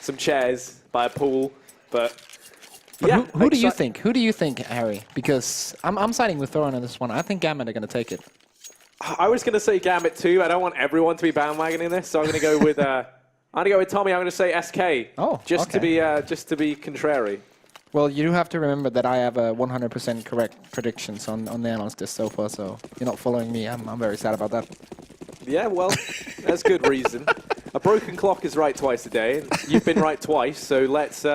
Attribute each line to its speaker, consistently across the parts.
Speaker 1: some chairs by a pool, but
Speaker 2: yeah. Who do you think? Who do you think, Harry? Because I'm siding with Thorin on this one. I think Gambit are going to take it.
Speaker 1: I was going to say Gambit too. I don't want everyone to be bandwagoning this, so I'm going to go with I'm going to go with Tommy. I'm going to say SK.
Speaker 2: Oh,
Speaker 1: just to be contrary.
Speaker 2: Well, you do have to remember that I have 100% correct predictions on the analyst list so far, so you're not following me. I'm very sad about that.
Speaker 1: Yeah, well, that's good reason. A broken clock is right twice a day, and you've been right twice, so let's...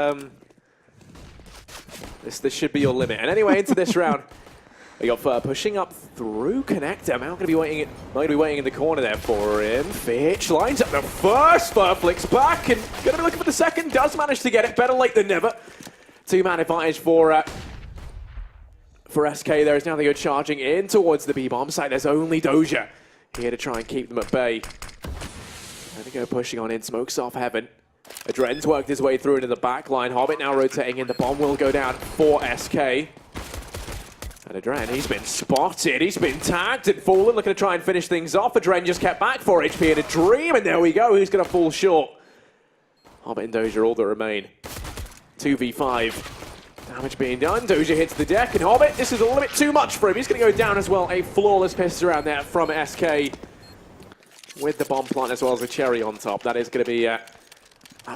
Speaker 1: This should be your limit. And anyway, into this round, we got Fur pushing up through connector. I'm not going to be waiting in the corner there for him. Fitch lines up the first. Fur flicks back and going to be looking for the second. Does manage to get it. Better late than never. Two-man advantage for SK there. As now they go charging in towards the B-bomb site. There's only Doja here to try and keep them at bay. There they go pushing on in. Smokes off heaven. Adren's worked his way through into the back line. Hobbit now rotating in. The bomb will go down for SK. And Adren, he's been spotted. He's been tagged and fallen. Looking to try and finish things off. Adren just kept back 4 HP in a dream. And there we go. Who's going to fall short? Hobbit and Doja all that remain. 2v5. Damage being done. Doja hits the deck. And Hobbit, this is a little bit too much for him. He's going to go down as well. A flawless pistol around there from SK. With the bomb plant as well as a cherry on top. That is going to be... our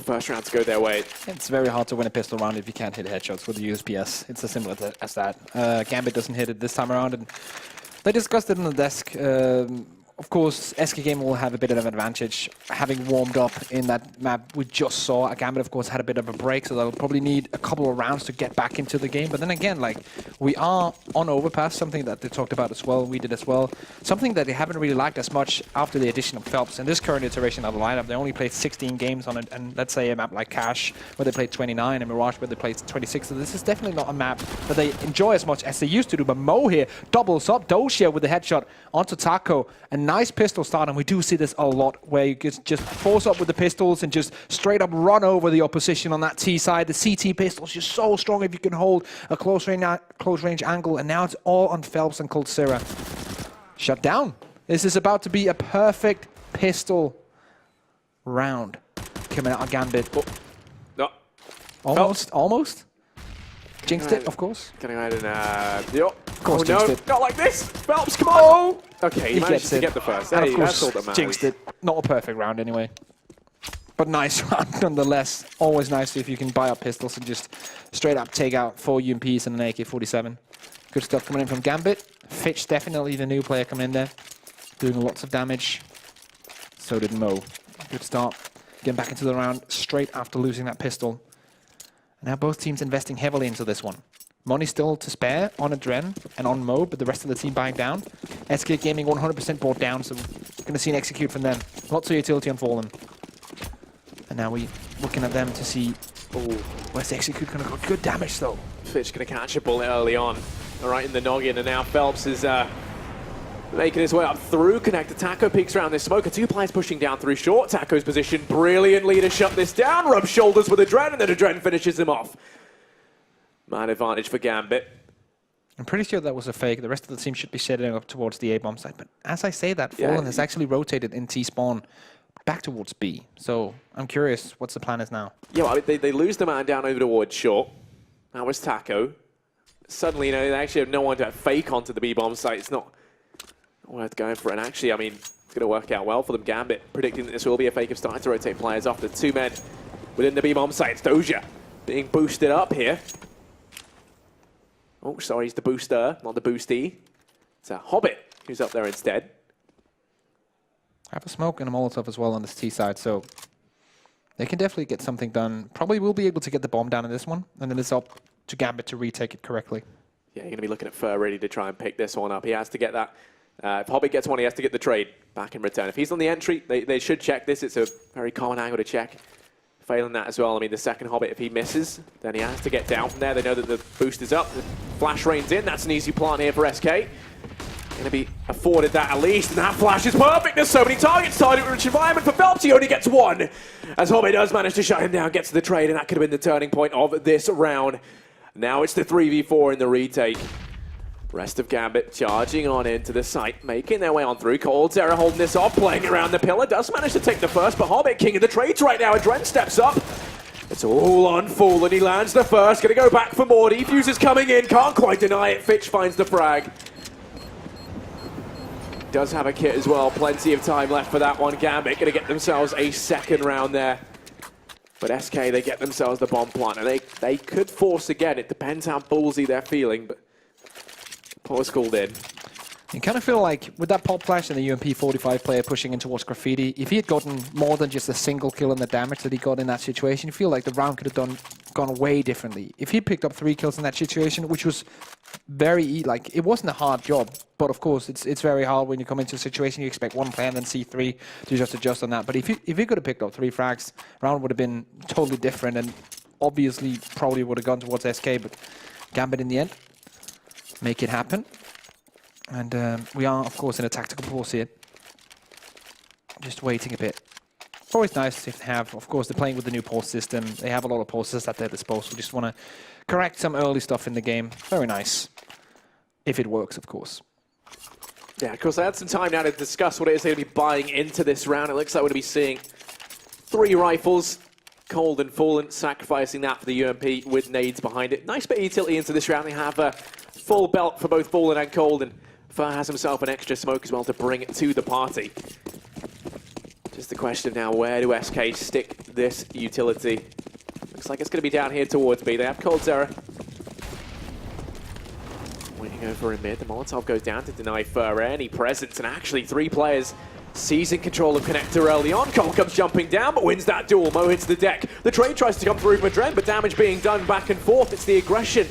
Speaker 1: first round to go their way.
Speaker 2: It's very hard to win a pistol round if you can't hit headshots with the USPS. It's as simple as that. Gambit doesn't hit it this time around, and they discussed it on the desk. Of course, SK Gaming will have a bit of an advantage, having warmed up in that map we just saw. Gambit, of course, had a bit of a break, so they'll probably need a couple of rounds to get back into the game. But then again, like, we are on Overpass, something that they talked about as well, we did as well. Something that they haven't really liked as much after the addition of Phelps. In this current iteration of the lineup, they only played 16 games on it, and let's say a map like Cash, where they played 29, and Mirage, where they played 26. So this is definitely not a map that they enjoy as much as they used to do. But Mo here doubles up Doja with the headshot onto Taco. A nice pistol start, and we do see this a lot, where you just force up with the pistols and just straight up run over the opposition on that T side. The CT pistol is just so strong if you can hold a close range angle, and now it's all on Phelps and steelseri. Shut down. This is about to be a perfect pistol round coming out of Gambit.
Speaker 1: Oh. No.
Speaker 2: Almost. Jinxed it, of course.
Speaker 1: Can I go ahead and... Yep.
Speaker 2: Of course,
Speaker 1: no,
Speaker 2: it.
Speaker 1: Not like this. Phelps, come on. Okay, he managed to get the first.
Speaker 2: And
Speaker 1: hey,
Speaker 2: of course,
Speaker 1: that's all that matters.
Speaker 2: jinxed it. Not a perfect round anyway. But nice round nonetheless. Always nice if you can buy up pistols and just straight up take out 4 UMPs and an AK-47. Good stuff coming in from Gambit. Fitch, definitely the new player coming in there. Doing lots of damage. So did Mo. Good start. Getting back into the round straight after losing that pistol. Now both teams investing heavily into this one. Money still to spare on Adren and on Mo, but the rest of the team buying down. SK Gaming 100% bought down, so we're going to see an execute from them. Lots of utility on Fallen. And now we're looking at them to see, where's the execute going to go? Good damage though.
Speaker 1: Fitch going to catch a bullet early on. All right, in the noggin, and now Phelps is making his way up through connector. Taco peeks around this smoker. 2 players pushing down through short. Taco's position brilliantly to shut this down. Rubs shoulders with Adren, and then Adren finishes him off. Man advantage for Gambit.
Speaker 2: I'm pretty sure that was a fake. The rest of the team should be setting up towards the A-bomb side. But as I say that, Fallen has actually rotated in T-spawn back towards B. So I'm curious what's the plan is now.
Speaker 1: Yeah, well, they lose the man down over towards short. Now it's Taco. Suddenly, you know, they actually have no one to fake onto the B-bomb site. It's not worth going for it. And actually, I mean, it's going to work out well for them. Gambit predicting that this will be a fake of starting to rotate players off. The 2 men within the B-bomb site. It's Doja being boosted up here. Oh, sorry, he's the booster, not the boosty. It's a Hobbit who's up there instead.
Speaker 2: I have a smoke and a Molotov as well on this T side, so they can definitely get something done. Probably will be able to get the bomb down in this one, and then it's up to Gambit to retake it correctly.
Speaker 1: Yeah, you're going to be looking at Fur ready to try and pick this one up. He has to get that. If Hobbit gets one, he has to get the trade back in return. If he's on the entry, they should check this. It's a very common angle to check. Failing that as well, I mean, the second Hobbit, if he misses, then he has to get down from there. They know that the boost is up. The flash rains in. That's an easy plant here for SK. Going to be afforded that at least, and that flash is perfect. There's so many targets, target-rich environment for Phelps. He only gets 1, as Hobbit does manage to shut him down, gets to the trade, and that could have been the turning point of this round. Now it's the 3v4 in the retake. Rest of Gambit charging on into the site, making their way on through. steelseri holding this off, playing around the pillar. Does manage to take the first, but Hobbit king of the trades right now. Adren steps up. It's all on Fool, and he lands the first. Going to go back for more. Defuse is coming in. Can't quite deny it. Fitch finds the frag. Does have a kit as well. Plenty of time left for that one. Gambit going to get themselves a second round there. But SK, they get themselves the bomb plant, and they could force again. It depends how ballsy they're feeling, but Paul's called in.
Speaker 2: You kind of feel like with that pop flash and the UMP 45 player pushing in towards Graffiti, if he had gotten more than just a single kill and the damage that he got in that situation, you feel like the round could have gone way differently. If he picked up 3 kills in that situation, which was like, it wasn't a hard job, but of course it's very hard when you come into a situation you expect 1 player and then see 3 to just adjust on that. But if he could have picked up 3 frags, round would have been totally different and obviously probably would have gone towards SK, but Gambit in the end make it happen. And we are, of course, in a tactical pause here. Just waiting a bit. It's always nice if they have, of course, they're playing with the new pause system. They have a lot of pauses at their disposal. We just want to correct some early stuff in the game. Very nice. If it works, of course.
Speaker 1: Yeah, of course, I had some time now to discuss what it is they're going to be buying into this round. It looks like we're going to be seeing 3 rifles. Cold and Fallen, sacrificing that for the UMP with nades behind it. Nice bit of utility into this round. They have a full belt for both Fallen and Cold, and Fur has himself an extra smoke as well to bring it to the party. Just the question now, where do SK stick this utility? Looks like it's going to be down here towards B. They have steelseri waiting over in mid. The Molotov goes down to deny Fur any presence, and actually 3 players seizing control of Connector early on. Cole comes jumping down, but wins that duel. Mo hits the deck. The trade tries to come through from Adren, but damage being done back and forth. It's the aggression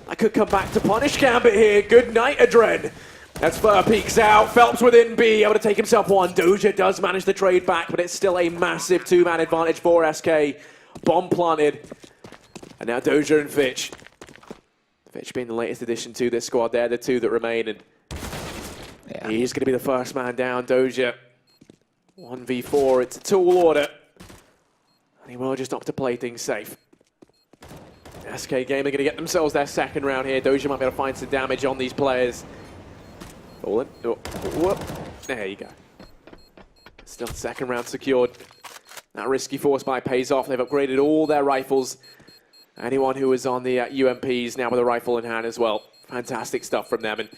Speaker 1: I could come back to punish Gambit here. Good night, Adren. As Fur peeks out, Phelps within B, able to take himself one. Doja does manage the trade back, but it's still a massive 2-man advantage for SK. Bomb planted. And now Doja and Fitch. Fitch being the latest addition to this squad. They're the 2 that remain, and yeah, he's going to be the first man down. Doja 1v4. It's a tall order, and he will just opt to play things safe. SK Gaming going to get themselves their second round here. Doja might be able to find some damage on these players. Fallen. Oh, whoop. There you go. Still second round secured. That risky force buy pays off. They've upgraded all their rifles. Anyone who was on the UMPs now with a rifle in hand as well. Fantastic stuff from them. And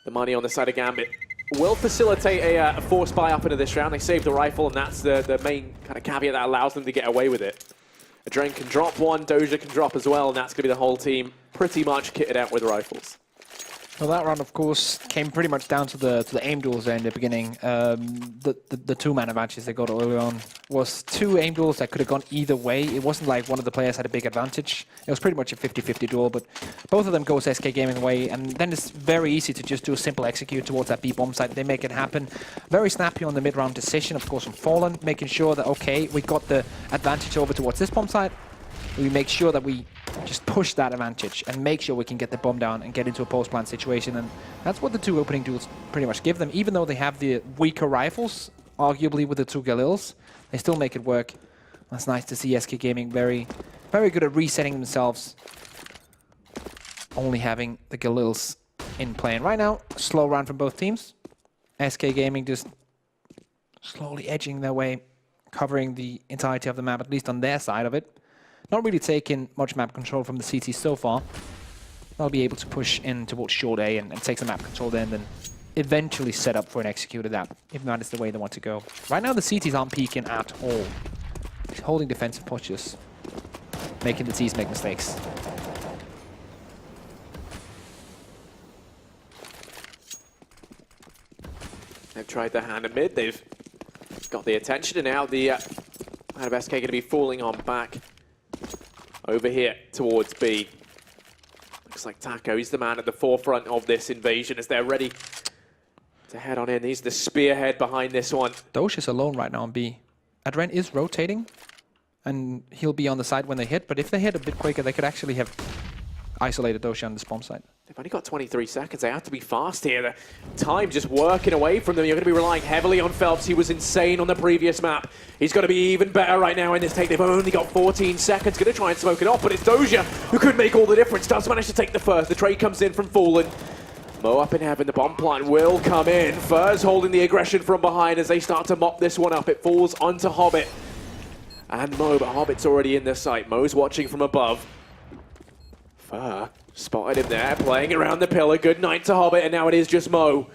Speaker 1: the money on the side of Gambit will facilitate a force buy up into this round. They saved the rifle, and that's the main kind of caveat that allows them to get away with it. Adren can drop one, Doja can drop as well, and that's going to be the whole team pretty much kitted out with rifles.
Speaker 2: Well, that round, of course, came pretty much down to the aim duels there in the beginning. The 2-man advantages they got early on was 2 aim duels that could have gone either way. It wasn't like one of the players had a big advantage. It was pretty much a 50-50 duel, but both of them goes SK Gaming way, and then it's very easy to just do a simple execute towards that B bomb site. They make it happen. Very snappy on the mid-round decision, of course, from Fallen, making sure that, okay, we got the advantage over towards this bomb site. We make sure that we just push that advantage and make sure we can get the bomb down and get into a post-plant situation. And that's what the 2 opening duels pretty much give them. Even though they have the weaker rifles, arguably with the 2 Galils, they still make it work. That's nice to see SK Gaming very, very good at resetting themselves. Only having the Galils in play. And right now, slow round from both teams. SK Gaming just slowly edging their way, covering the entirety of the map, at least on their side of it. Not really taking much map control from the CT so far. They'll be able to push in towards short A and take some map control there, and then eventually set up for an execute of that, if that is the way they want to go. Right now, the CTs aren't peeking at all. He's holding defensive postures, making the Ts make mistakes.
Speaker 1: They've tried their hand at mid. They've got the attention, and now the out of SK going to be falling on back over here towards B. Looks like Taco, he's the man at the forefront of this invasion as they're ready to head on in. He's the spearhead behind this one.
Speaker 2: Dosh is alone right now on B. Adren is rotating, and he'll be on the side when they hit, but if they hit a bit quicker, they could actually have isolated Dosh on this bomb site.
Speaker 1: They've only got 23 seconds. They have to be fast here. The time just working away from them. You're going to be relying heavily on Phelps. He was insane on the previous map. He's got to be even better right now in this take. They've only got 14 seconds. Going to try and smoke it off, but it's Doja who could make all the difference. Does manage to take the first. The trade comes in from Fallen. Mo up in heaven. The bomb plant will come in. Furs holding the aggression from behind as they start to mop this one up. It falls onto Hobbit and Mo, but Hobbit's already in their sight. Mo's watching from above. Fur spotted him there, playing around the pillar. Good night to Hobbit, and now it is just Mo.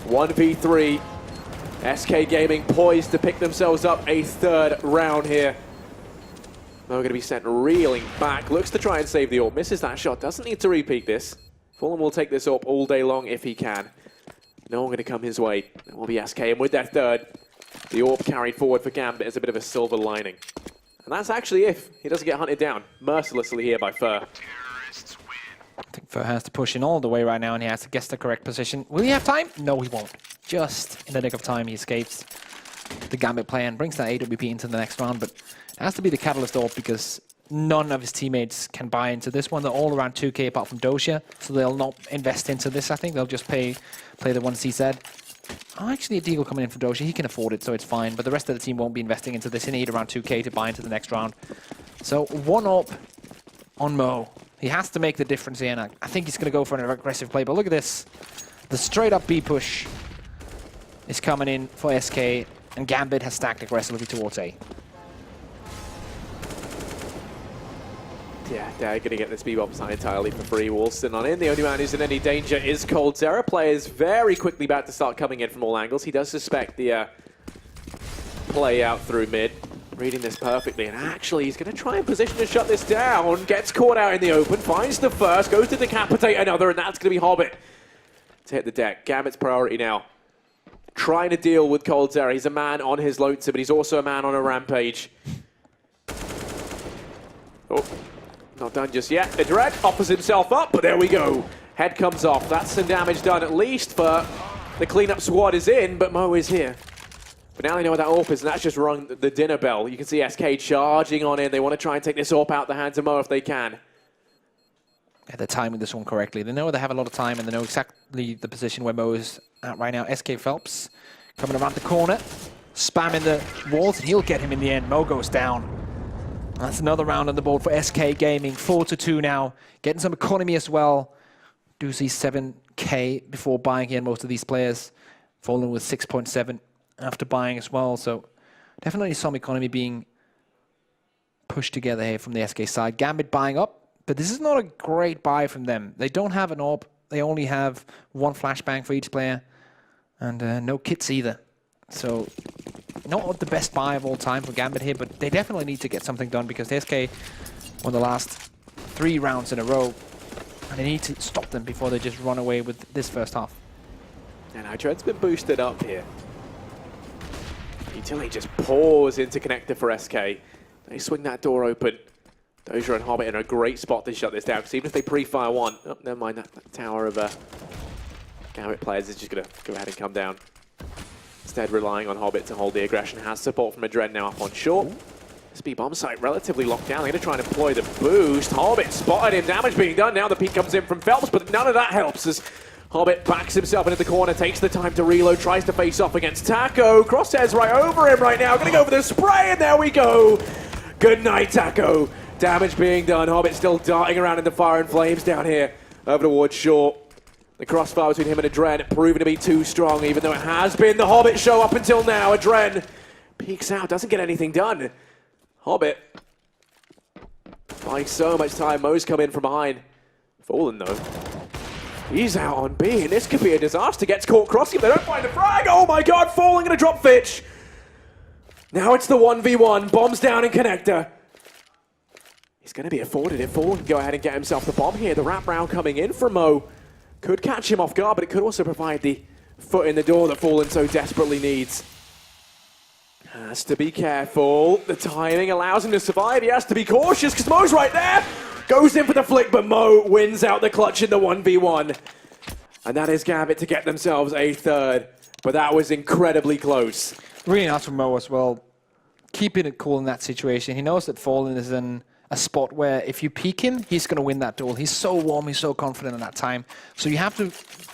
Speaker 1: 1v3. SK Gaming poised to pick themselves up a third round here. Mo going to be sent reeling back. Looks to try and save the AWP. Misses that shot. Doesn't need to repeat this. Fulham will take this AWP all day long if he can. No one going to come his way. It will be SK, and with that third, the AWP carried forward for Gambit as a bit of a silver lining. And that's actually if he doesn't get hunted down mercilessly here by Fur.
Speaker 2: I think Fur has to push in all the way right now, and he has to guess the correct position. Will he have time? No, he won't. Just in the nick of time, he escapes the Gambit play and brings that AWP into the next round, but it has to be the Catalyst AWP because none of his teammates can buy into this one. They're all around 2k apart from Doja, so they'll not invest into this, I think. They'll just play the one CZ. Oh, actually, a deagle coming in from Doja. He can afford it, so it's fine, but the rest of the team won't be investing into this. They need around 2k to buy into the next round. So, one AWP on Mo. He has to make the difference here, and I think he's going to go for an aggressive play. But look at this. The straight-up B push is coming in for SK, and Gambit has stacked aggressively towards A.
Speaker 1: Yeah, they're going to get this B-bomb side entirely for free. Walston on in. The only man who's in any danger is coldzera. Players very quickly about to start coming in from all angles. He does suspect the play out through mid. Reading this perfectly, and actually he's going to try and position to shut this down. Gets caught out in the open, finds the first, goes to decapitate another, and that's going to be Hobbit to hit the deck. Gambit's priority now. Trying to deal with coldzera. He's a man on his lonesome, but he's also a man on a rampage. Oh, not done just yet. The Dread offers himself up, but there we go. Head comes off. That's some damage done at least for the cleanup squad is in, but Mo is here. But now they know what that AWP is, and that's just rung the dinner bell. You can see SK charging on in. They want to try and take this AWP out the hands of Mo if they can.
Speaker 2: Yeah, they're timing this one correctly. They know they have a lot of time, and they know exactly the position where Mo is at right now. SK Phelps coming around the corner, spamming the walls, and he'll get him in the end. Mo goes down. That's another round on the board for SK Gaming. 4-2 now. Getting some economy as well. Do see 7k before buying here most of these players. Fallen with 6.7 after buying as well. So definitely some economy being pushed together here from the SK side. Gambit buying up, but this is not a great buy from them. They don't have an AWP. They only have one flashbang for each player, and no kits either. So not the best buy of all time for Gambit here, but they definitely need to get something done because the SK won the last 3 rounds in a row, and they need to stop them before they just run away with this first half.
Speaker 1: And now Dread's been boosted up here. Utility just pours into connector for SK. They swing that door open. Doja and Hobbit in a great spot to shut this down, because even if they pre-fire one, oh, never mind, that tower of Gambit players is just going to go ahead and come down. Instead, relying on Hobbit to hold the aggression. Has support from a Dread now up on short. This B-bomb site relatively locked down. They're going to try and employ the boost. Hobbit spotted him. Damage being done. Now the peek comes in from Phelps, but none of that helps as Hobbit backs himself into the corner, takes the time to reload, tries to face off against Taco. Crosshairs right over him right now. Going to go for the spray, and there we go. Good night, Taco. Damage being done. Hobbit still darting around in the fire and flames down here over towards short. The crossfire between him and Adren proving to be too strong, even though it has been the Hobbit show up until now. Adren peeks out, doesn't get anything done. Hobbit buying so much time. Mo's come in from behind. Fallen though. He's out on B, and this could be a disaster. Gets caught crossing, they don't find the frag. Oh my god, Fallen gonna drop Fitch. Now it's the 1v1. Bombs down in connector. He's gonna be afforded it. Fallen can go ahead and get himself the bomb here. The wrap round coming in from Mo. Could catch him off guard, but it could also provide the foot in the door that Fallen so desperately needs. Has to be careful. The timing allows him to survive. He has to be cautious because Mo's right there. Goes in for the flick, but Mo wins out the clutch in the 1v1. And that is Gambit to get themselves a third. But that was incredibly close.
Speaker 2: Really nice from Mo as well. Keeping it cool in that situation. He knows that Fallen is in a spot where if you peek him, he's going to win that duel. He's so warm, he's so confident in that time. So you have to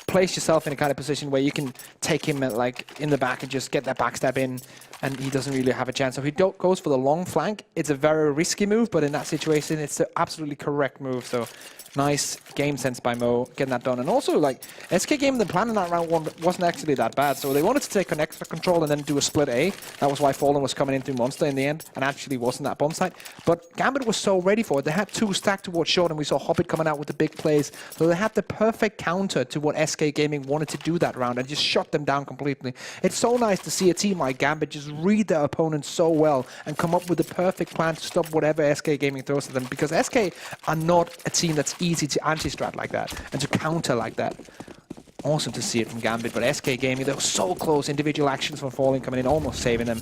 Speaker 2: place yourself in a kind of position where you can take him like in the back and just get that backstab in, and he doesn't really have a chance. So if he goes for the long flank, it's a very risky move, but in that situation, it's the absolutely correct move. So nice game sense by Mo getting that done. And also, like, SK game, the plan in that round one wasn't actually that bad. So they wanted to take connector control and then do a split A. That was why Fallen was coming in through Monster in the end and actually wasn't that bomb site. But Gambit was so ready for it. They had two stacked towards short, and we saw Hobbit coming out with the big plays. So they had the perfect counter to what SK Gaming wanted to do that round and just shut them down completely. It's so nice to see a team like Gambit just read their opponents so well and come up with the perfect plan to stop whatever SK Gaming throws at them, because SK are not a team that's easy to anti-strat like that and to counter like that. Awesome to see it from Gambit, but SK Gaming, they were so close. Individual actions from Falling coming in, almost saving them.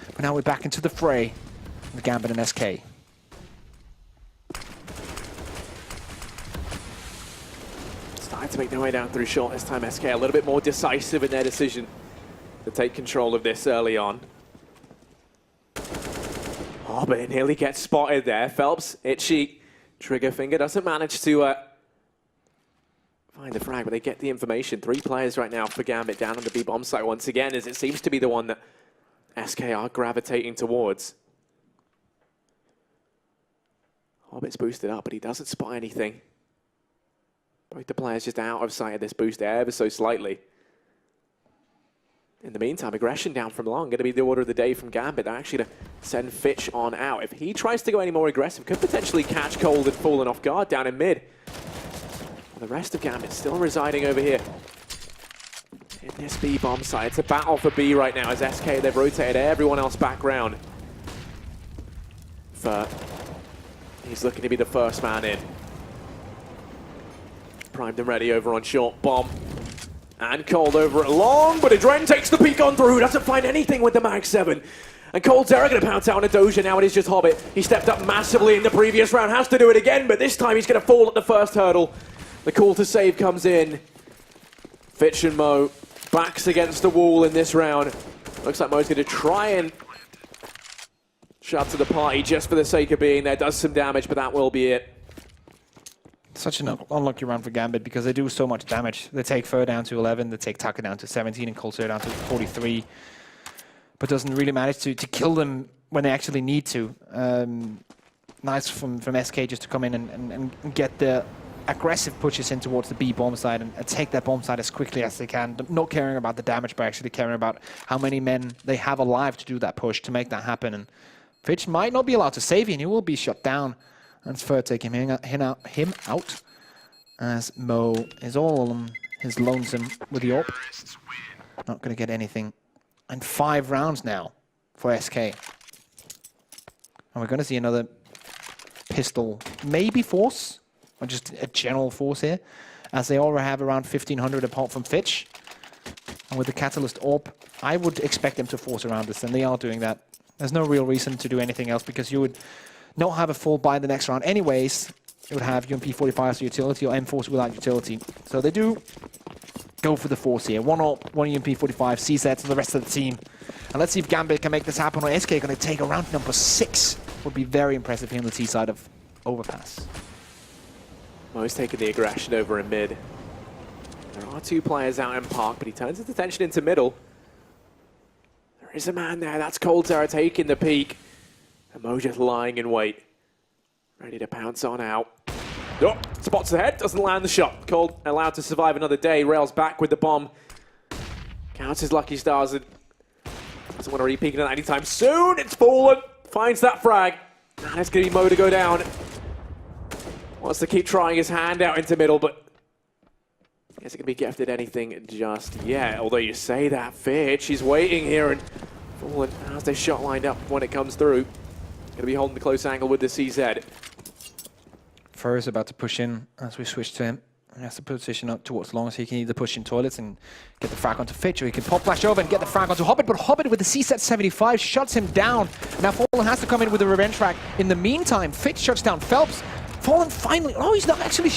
Speaker 2: But now we're back into the fray with Gambit and SK.
Speaker 1: Starting to make their way down through short this time. SK a little bit more decisive in their decision to take control of this early on. Oh, but it nearly gets spotted there. Phelps, itchy. Trigger finger doesn't manage to find the frag, but they get the information. 3 players right now for Gambit down on the B bomb site once again, as it seems to be the one that SK are gravitating towards. Hobbit's boosted up, but he doesn't spot anything. Both the players just out of sight of this boost ever so slightly. In the meantime, aggression down from long, going to be the order of the day from Gambit. They're actually to send Fitch on out. If he tries to go any more aggressive, could potentially catch Cold and Fallen off guard down in mid. And the rest of Gambit still residing over here in this B bomb site. It's a battle for B right now as SK, they've rotated everyone else back round. He's looking to be the first man in. Primed and ready over on short. Bomb. And Cold over at long, but Adren takes the peek on through, doesn't find anything with the Mag 7. And Coldzera going to pounce out on a Doja, now it is just Hobbit. He stepped up massively in the previous round, has to do it again, but this time he's going to fall at the first hurdle. The call to save comes in. Fitch and Mo, backs against the wall in this round. Looks like Mo's going to try and shut to the party just for the sake of being there. Does some damage, but that will be it.
Speaker 2: Such an unlucky round for Gambit because they do so much damage. They take Fur down to 11, they take Taka down to 17, and Coldzera down to 43. But doesn't really manage to kill them when they actually need to. Nice from SK just to come in and get the aggressive pushes in towards the B bomb side and take that bomb side as quickly as they can. Not caring about the damage, but actually caring about how many men they have alive to do that push, to make that happen. And Fitch might not be allowed to save you, and he will be shut down. That's Fur taking him out as Mo is all on his lonesome with the AWP. Not going to get anything. And 5 rounds now for SK. And we're going to see another pistol, maybe force, or just a general force here, as they already have around 1,500 apart from Fitch. And with the Catalyst AWP, I would expect them to force around this, and they are doing that. There's no real reason to do anything else because you would not have a full buy in the next round anyways. It would have UMP45 as utility or M-Force without utility. So they do go for the force here. One AWP, one UMP45, CZ to the rest of the team. And let's see if Gambit can make this happen, or SK going to take a round number 6. Would be very impressive here on the T side of Overpass.
Speaker 1: Mo's taking the aggression over in mid. There are 2 players out in Park, but he turns his attention into middle. There is a man there, that's Coldzera taking the peek. And Mo just lying in wait, ready to pounce on out. Oh, spots the head, doesn't land the shot. Cold allowed to survive another day, rails back with the bomb. Counts his lucky stars and doesn't want to re-peek it anytime soon. It's Fallen, finds that frag. And it's going to be Mo to go down. Wants to keep trying his hand out into middle, but isn't going to be gifted anything just yet. Although you say that, Fitch, he's waiting here, and Fallen has their shot lined up when it comes through. Going to be holding the close angle with the CZ.
Speaker 2: Fur is about to push in as we switch to him. He has to position up towards long so he can either push in toilets and get the frag onto Fitch, or he can pop flash over and get the frag onto Hobbit, but Hobbit with the CZ75 shuts him down. Now Fallen has to come in with a revenge frag. In the meantime, Fitch shuts down Phelps. Fallen finally, oh, he's not actually,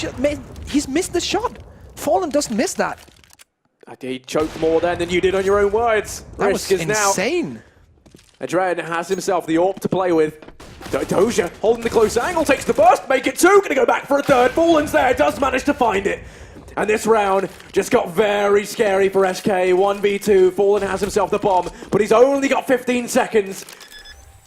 Speaker 2: he's missed the shot. Fallen doesn't miss that.
Speaker 1: He choked more then than you did on your own words.
Speaker 2: That was insane.
Speaker 1: Adren has himself the AWP to play with. Doja holding the close angle, takes the burst, make it 2, gonna go back for a third. Fallen's there, does manage to find it. And this round just got very scary for SK. 1v2, Fallen has himself the bomb, but he's only got 15 seconds.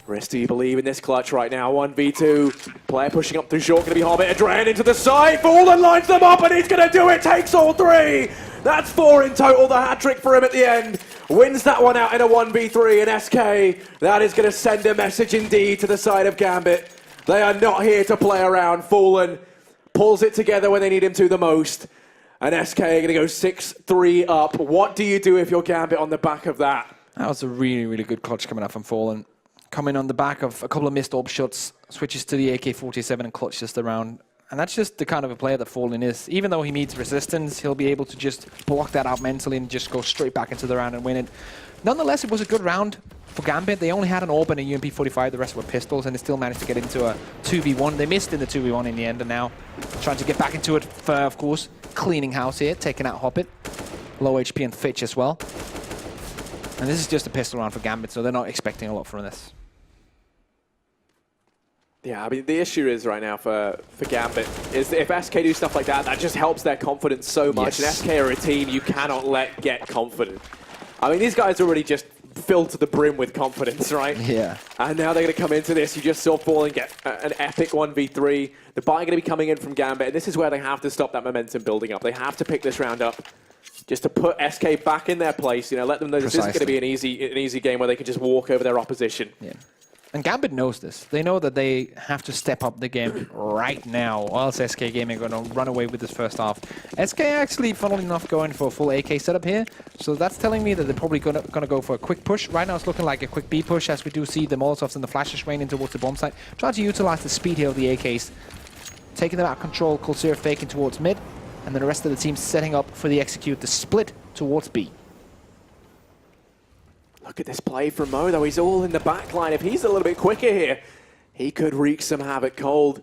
Speaker 1: Rest do you believe in this clutch right now? 1v2, player pushing up through short, gonna be Hobbit, Adrian into the side, Fallen lines them up and he's gonna do it, takes all 3! That's 4 in total, the hat-trick for him at the end. Wins that one out in a 1v3, and SK, that is gonna send a message indeed to the side of Gambit. They are not here to play around. Fallen pulls it together when they need him to the most. And SK are going to go 6-3 up. What do you do if you're Gambit on the back of that?
Speaker 2: That was a really, really good clutch coming up from Fallen. Coming on the back of a couple of missed orb shots, switches to the AK-47 and clutches the round. And that's just the kind of a player that Fallen is. Even though he needs resistance, he'll be able to just block that out mentally and just go straight back into the round and win it. Nonetheless, it was a good round for Gambit. They only had an orb and a UMP-45, the rest were pistols, and they still managed to get into a 2v1. They missed in the 2v1 in the end, and now trying to get back into it for, of course, cleaning house here, taking out Hoppit. Low HP and Fitch as well. And this is just a pistol round for Gambit, so they're not expecting a lot from this.
Speaker 1: Yeah, I mean, the issue is right now for Gambit is that if SK do stuff like that, that just helps their confidence so much.
Speaker 2: Yes.
Speaker 1: And SK are a team you cannot let get confident. I mean, these guys are already just filled to the brim with confidence, right?
Speaker 2: Yeah.
Speaker 1: And now they're going to come into this. You just saw Fallen get an epic 1v3. The buy going to be coming in from Gambit, and this is where they have to stop that momentum building up. They have to pick this round up just to put SK back in their place. You know, let them know this isn't going to be an easy game where they can just walk over their opposition.
Speaker 2: Yeah. And Gambit knows this. They know that they have to step up the game right now, or else SK Gaming are going to run away with this first half. SK actually, funnily enough, going for a full AK setup here. So that's telling me that they're probably going to go for a quick push. Right now it's looking like a quick B push, as we do see the Molotovs and the flashes raining towards the bomb site. Trying to utilize the speed here of the AKs. Taking them out of control, Colsera faking towards mid. And then the rest of the team setting up for the execute, the split towards B.
Speaker 1: Look at this play from Mo, though. He's all in the back line. If he's a little bit quicker here, he could wreak some havoc. Cold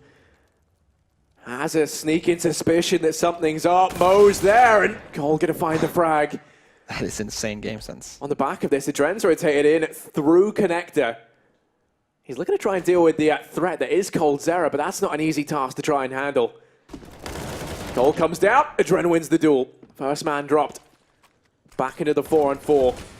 Speaker 1: has a sneaking suspicion that something's up. Mo's there, and Cold going to find the frag.
Speaker 2: That is insane game sense.
Speaker 1: On the back of this, Adren's rotated in through connector. He's looking to try and deal with the threat that is Cold Zera, but that's not an easy task to try and handle. Cold comes down, Adren wins the duel. First man dropped. Back into the 4-on-4.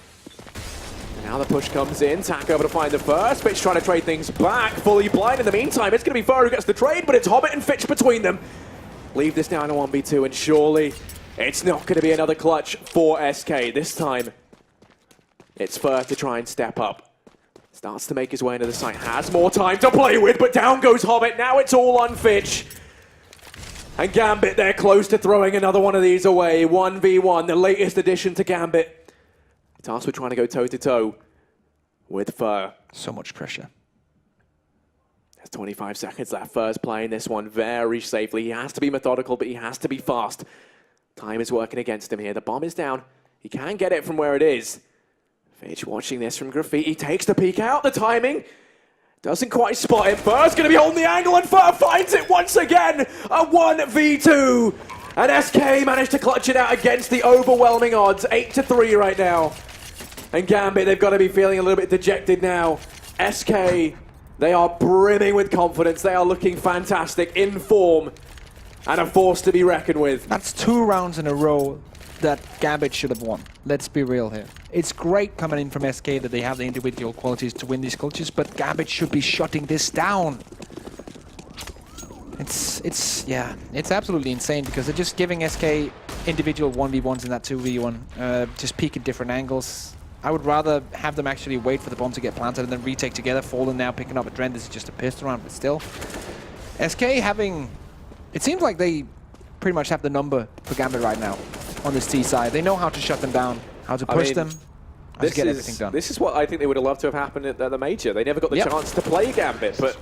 Speaker 1: Now the push comes in, Tack over to find the first. Fitch trying to trade things back, fully blind in the meantime. It's going to be Fur who gets the trade, but it's Hobbit and Fitch between them. Leave this down to 1v2, and surely it's not going to be another clutch for SK. This time, it's Fur to try and step up. Starts to make his way into the site, has more time to play with, but down goes Hobbit. Now it's all on Fitch. And Gambit, they're close to throwing another one of these away. 1v1, the latest addition to Gambit. Tasked with trying to go toe-to-toe with Fur.
Speaker 2: So much pressure.
Speaker 1: There's 25 seconds left. Fur's playing this one very safely. He has to be methodical, but he has to be fast. Time is working against him here. The bomb is down. He can get it from where it is. Fitch watching this from Graffiti. Takes the peek out. The timing doesn't quite spot him. Fur's going to be holding the angle, and Fur finds it once again. A 1v2. And SK managed to clutch it out against the overwhelming odds. 8-3 right now. And Gambit, they've got to be feeling a little bit dejected now. SK, they are brimming with confidence. They are looking fantastic, in form, and a force to be reckoned with.
Speaker 2: That's 2 rounds in a row that Gambit should have won. Let's be real here. It's great coming in from SK that they have the individual qualities to win these clutches, but Gambit should be shutting this down. It's absolutely insane because they're just giving SK individual 1v1s in that 2v1, just peek at different angles. I would rather have them actually wait for the bomb to get planted and then retake together. Fallen now picking up a Dren. This is just a pistol round, but still. SK having... It seems like they pretty much have the number for Gambit right now on this T side. They know how to shut them down, how to push them, how to get everything done.
Speaker 1: This is what I think they would have loved to have happened at the Major. They never got the chance to play Gambit, but...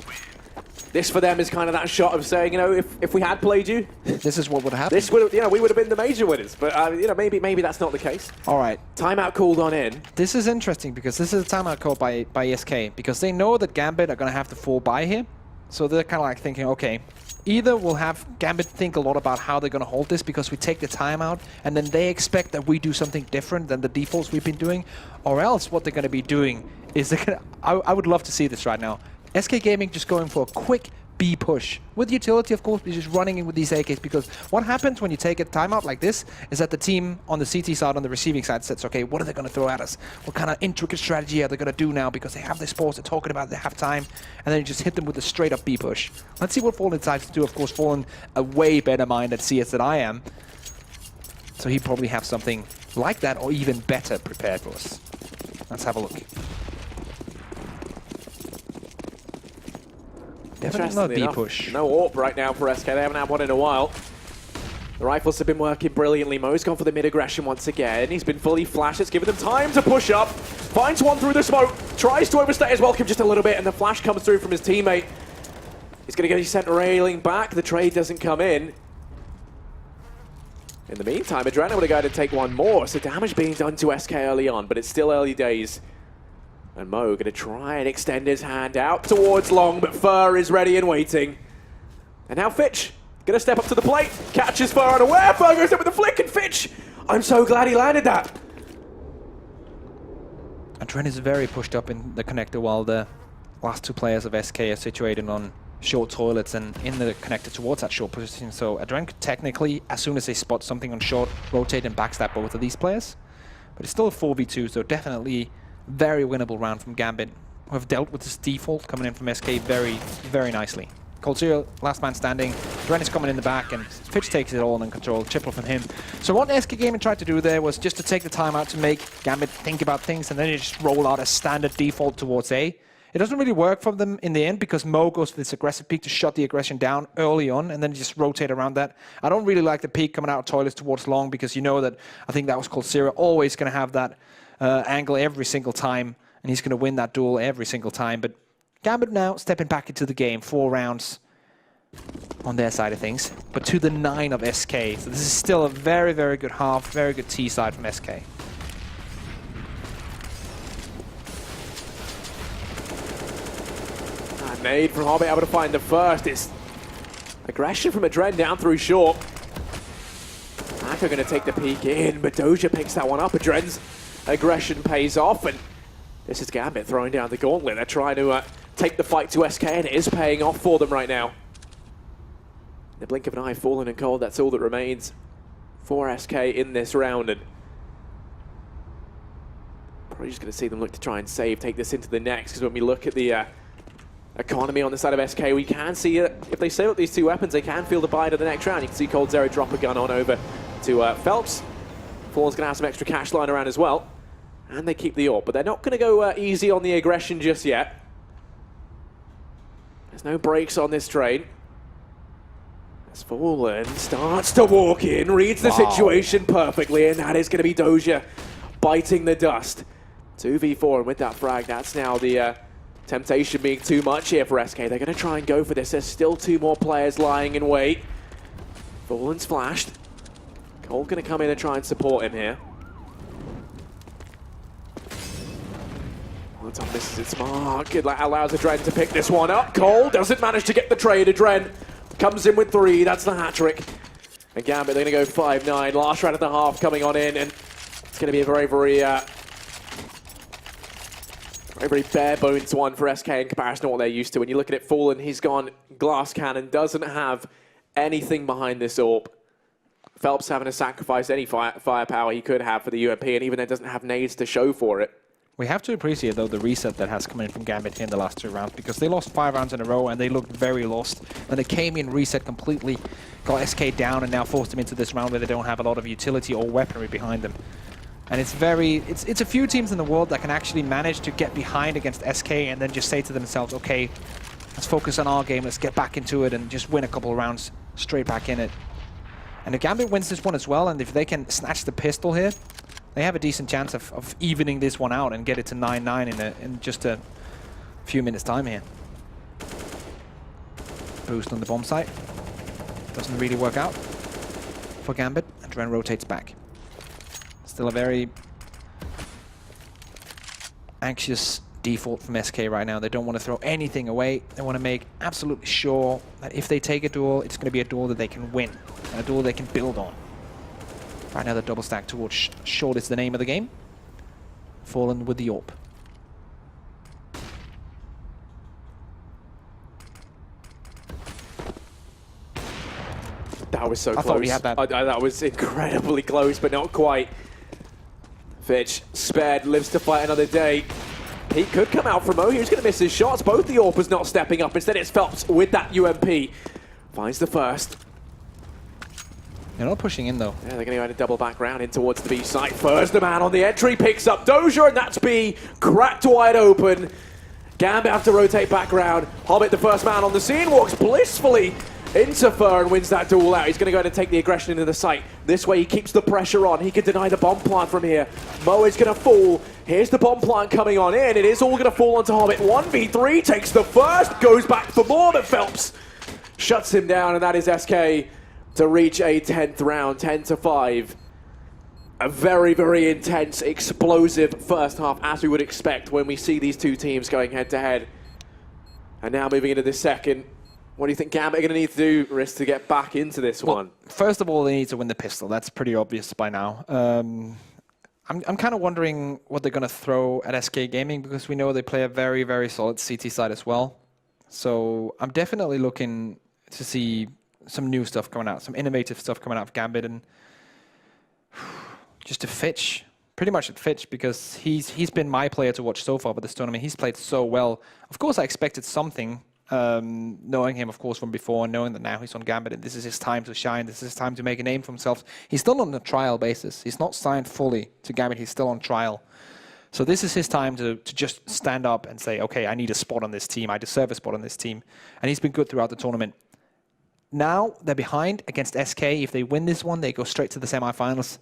Speaker 1: This for them is kind of that shot of saying, you know, if we had played you,
Speaker 2: this is what would happen.
Speaker 1: This would, we would have been the major winners. But you know, maybe that's not the case.
Speaker 2: All right,
Speaker 1: timeout called on in.
Speaker 2: This is interesting because this is a timeout called by SK because they know that Gambit are going to have to fall by here, so they're kind of like thinking, okay, either we'll have Gambit think a lot about how they're going to hold this because we take the timeout, and then they expect that we do something different than the defaults we've been doing, or else what they're going to be doing is I would love to see this right now. SK Gaming just going for a quick B push. With utility, of course, we're just running in with these AKs, because what happens when you take a timeout like this is that the team on the CT side, on the receiving side, says, okay, what are they going to throw at us? What kind of intricate strategy are they going to do now? Because they have their sports, they're talking about it, they have time, and then you just hit them with a straight up B push. Let's see what Fallen decides to do. Of course, Fallen, a way better mind at CS than I am. So he probably have something like that or even better prepared for us. Let's have a look. Definitely not B push.
Speaker 1: No AWP right now for SK. They haven't had one in a while. The rifles have been working brilliantly. Mo's gone for the mid-aggression once again. He's been fully flashed. It's given them time to push up. Finds one through the smoke. Tries to overstay his welcome just a little bit, and the flash comes through from his teammate. He's going to get sent railing back. The trade doesn't come in. In the meantime, Adrena would have got to take one more, so damage being done to SK early on, but it's still early days. And Mo going to try and extend his hand out towards long, but Fur is ready and waiting. And now Fitch going to step up to the plate, catches Fur unaware, Fur goes in with the flick, and Fitch, I'm so glad he landed that.
Speaker 2: And Trent is very pushed up in the connector, while the last two players of SK are situated on short toilets and in the connector towards that short position. So Adren could technically, as soon as they spot something on short, rotate and backstab both of these players. But it's still a 4v2, so definitely very winnable round from Gambit, who have dealt with this default coming in from SK very, very nicely. coldzera, last man standing. Adren is coming in the back, and Fitch takes it all in control. Triple from him. So what SK Gaming tried to do there was just to take the time out to make Gambit think about things, and then you just roll out a standard default towards A. It doesn't really work for them in the end, because Mo goes for this aggressive peek to shut the aggression down early on, and then just rotate around that. I don't really like the peek coming out of toilets towards long, because you know that, I think that was coldzera, always going to have that angle every single time, and he's going to win that duel every single time. But Gambit now stepping back into the game, 4 rounds on their side of things, but to the 9 of SK. So this is still a very, very good half, very good T side from SK.
Speaker 1: Nade from Hobbit able to find the first. It's aggression from Adren down through short. Aka going to take the peek in, but Doja picks that one up. Adren's aggression pays off, and this is Gambit throwing down the gauntlet. They're trying to take the fight to SK, and it is paying off for them right now. In the blink of an eye, Fallen and Cold, that's all that remains for SK in this round. And probably just going to see them look to try and save, take this into the next, because when we look at the economy on the side of SK, we can see if they save up these 2 weapons, they can feel the buy to the next round. You can see coldzera drop a gun on over to Phelps. Fallen's going to have some extra cash lying around as well. And they keep the AWP, but they're not going to go easy on the aggression just yet. There's no brakes on this train. As Fallen starts to walk in, reads the situation perfectly, and that is going to be Doja biting the dust. 2v4, and with that frag, that's now the temptation being too much here for SK. They're going to try and go for this. There's still 2 more players lying in wait. Fallen's flashed. Cole going to come in and try and support him here. One time misses its mark. It allows Adren to pick this one up. Cole doesn't manage to get the trade. Adren comes in with 3. That's the hat trick. And Gambit, they're going to go 5-9. Last round of the half coming on in, and it's going to be a very, very bare bones one for SK in comparison to what they're used to. When you look at it, Fallen, he's gone glass cannon, doesn't have anything behind this AWP. Phelps having to sacrifice any firepower he could have for the UMP, and even then doesn't have nades to show for it.
Speaker 2: We have to appreciate, though, the reset that has come in from Gambit here in the last 2 rounds, because they lost 5 rounds in a row and they looked very lost. Then they came in, reset completely, got SK down, and now forced them into this round where they don't have a lot of utility or weaponry behind them. And it's a few teams in the world that can actually manage to get behind against SK and then just say to themselves, okay, let's focus on our game, let's get back into it and just win a couple of rounds straight back in it. And if Gambit wins this one as well, and if they can snatch the pistol here, they have a decent chance of evening this one out and get it to 9-9 in just a few minutes time here. Boost on the bomb site. Doesn't really work out for Gambit, and Dren rotates back. Still a very anxious default from SK right now. They don't want to throw anything away. They want to make absolutely sure that if they take a duel, it's going to be a duel that they can win, and a duel they can build on. Right now the double stack towards short is the name of the game. Fallen with the AWP.
Speaker 1: That was so close.
Speaker 2: I thought he had that.
Speaker 1: That was incredibly close, but not quite. Fitch spared, lives to fight another day. He could come out from O. He was going to miss his shots. Both the AWPers not stepping up. Instead, it's Phelps with that UMP. Finds the first.
Speaker 2: They're not pushing in, though.
Speaker 1: Yeah, they're going to go ahead and double back round in towards the B site. First, the man on the entry picks up Doja, and that's B. Cracked wide open. Gambit have to rotate back round. Hobbit, the first man on the scene, walks blissfully into Fur and wins that duel out. He's going to go ahead and take the aggression into the site. This way he keeps the pressure on. He can deny the bomb plant from here. Mo is going to fall. Here's the bomb plant coming on in. It is all going to fall onto Hobbit. 1v3, takes the first, goes back for more, but Phelps shuts him down, and that is SK to reach a 10th round, 10-5. A very, very intense, explosive first half, as we would expect when we see these two teams going head-to-head. And now moving into the second. What do you think Gambit are going to need to do, Riz, to get back into this one?
Speaker 2: First of all, they need to win the pistol. That's pretty obvious by now. I'm kind of wondering what they're going to throw at SK Gaming, because we know they play a very, very solid CT side as well. So I'm definitely looking to see some new stuff coming out, some innovative stuff coming out of Gambit, and just to Fitch, pretty much at Fitch, because he's been my player to watch so far with this tournament. He's played so well. Of course, I expected something. Knowing him, of course, from before, knowing that now he's on Gambit and this is his time to shine, this is his time to make a name for himself. He's still on a trial basis. He's not signed fully to Gambit. He's still on trial. So this is his time to just stand up and say, okay, I need a spot on this team. I deserve a spot on this team. And he's been good throughout the tournament. Now they're behind against SK. If they win this one, they go straight to the semifinals.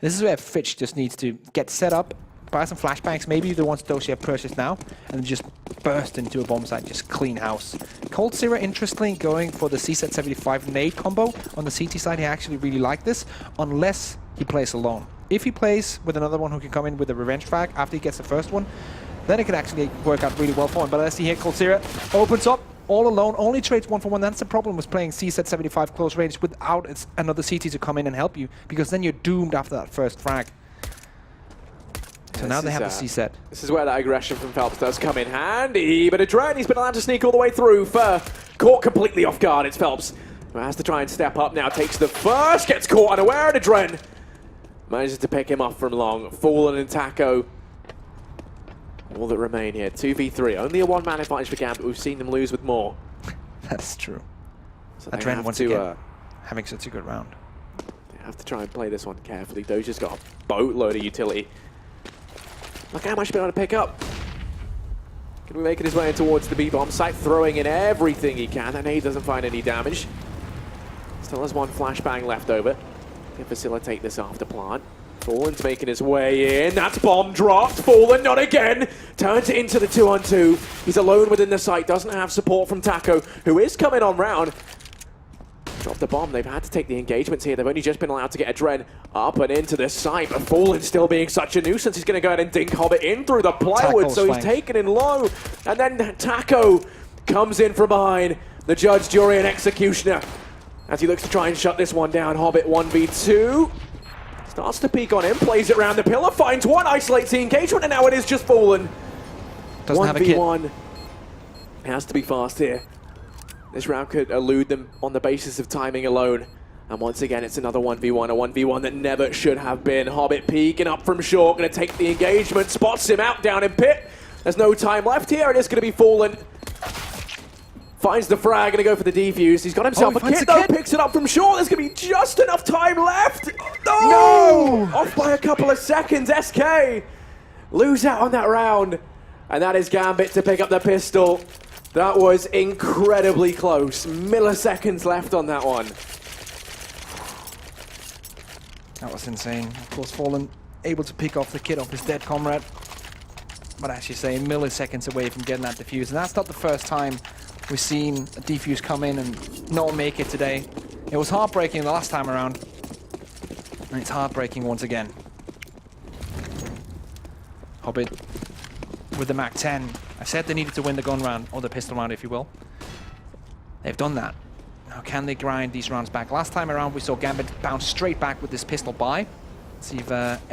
Speaker 2: This is where Fitch just needs to get set up, buy some flashbangs, maybe the ones Doshi have purchased now, and just burst into a bomb site, just clean house. coldzera, interestingly, going for the CZ75 nade combo on the CT side. He actually really liked this, unless he plays alone. If he plays with another one who can come in with a revenge frag after he gets the first one, then it can actually work out really well for him. But let's see here, coldzera opens up all alone, only trades 1-for-1. That's the problem with playing CZ75 close range without another CT to come in and help you, because then you're doomed after that first frag. So now they have the C-set.
Speaker 1: This is where that aggression from Phelps does come in handy, but Adren, he's been allowed to sneak all the way through. Fur caught completely off guard. It's Phelps who has to try and step up now, takes the first, gets caught unaware, and Adren manages to pick him off from long. Fallen and Taco, all that remain here. 2v3, only a one-man advantage for Gambit. We've seen them lose with more.
Speaker 2: That's true.
Speaker 1: So
Speaker 2: Adren once again having such a good round.
Speaker 1: They have to try and play this one carefully. Doja's got a boatload of utility. Look how much he's been able to pick up. Can we make it his way in towards the B-bomb site, throwing in everything he can, and he doesn't find any damage. Still has one flashbang left over. Can facilitate this after plant. Fallen's making his way in. That's bomb dropped. Fallen, not again. Turns it into the 2-on-2. He's alone within the site. Doesn't have support from Taco, who is coming on round. Drop the bomb. They've had to take the engagements here. They've only just been allowed to get Adren up and into the site, but Fallen still being such a nuisance. He's going to go ahead and dink Hobbit in through the plywood, so he's taken in low. And then Taco comes in from behind. The judge, jury, and executioner as he looks to try and shut this one down. Hobbit 1v2. Starts to peek on him, plays it around the pillar, finds one, isolates the engagement, and now it is just Fallen.
Speaker 2: Doesn't have a kit.
Speaker 1: 1v1. Has to be fast here. This round could elude them on the basis of timing alone. And once again, it's another 1v1, a 1v1 that never should have been. Hobbit peeking up from short, going to take the engagement, spots him out down in pit. There's no time left here, it is going to be Fallen. Finds the frag, going to go for the defuse. He's got himself a kit though, picks it up from short. There's going to be just enough time left. No! Off by a couple of seconds, SK lose out on that round. And that is Gambit to pick up the pistol. That was incredibly close. Milliseconds left on that one.
Speaker 2: That was insane. Of course, Fallen able to pick off the kit off his dead comrade. But as you say, milliseconds away from getting that defuse. And that's not the first time we've seen a defuse come in and not make it today. It was heartbreaking the last time around. And it's heartbreaking once again. Hobbit with the MAC-10. I said they needed to win the gun round, or the pistol round, if you will. They've done that. Now, can they grind these rounds back? Last time around, we saw Gambit bounce straight back with this pistol buy. See if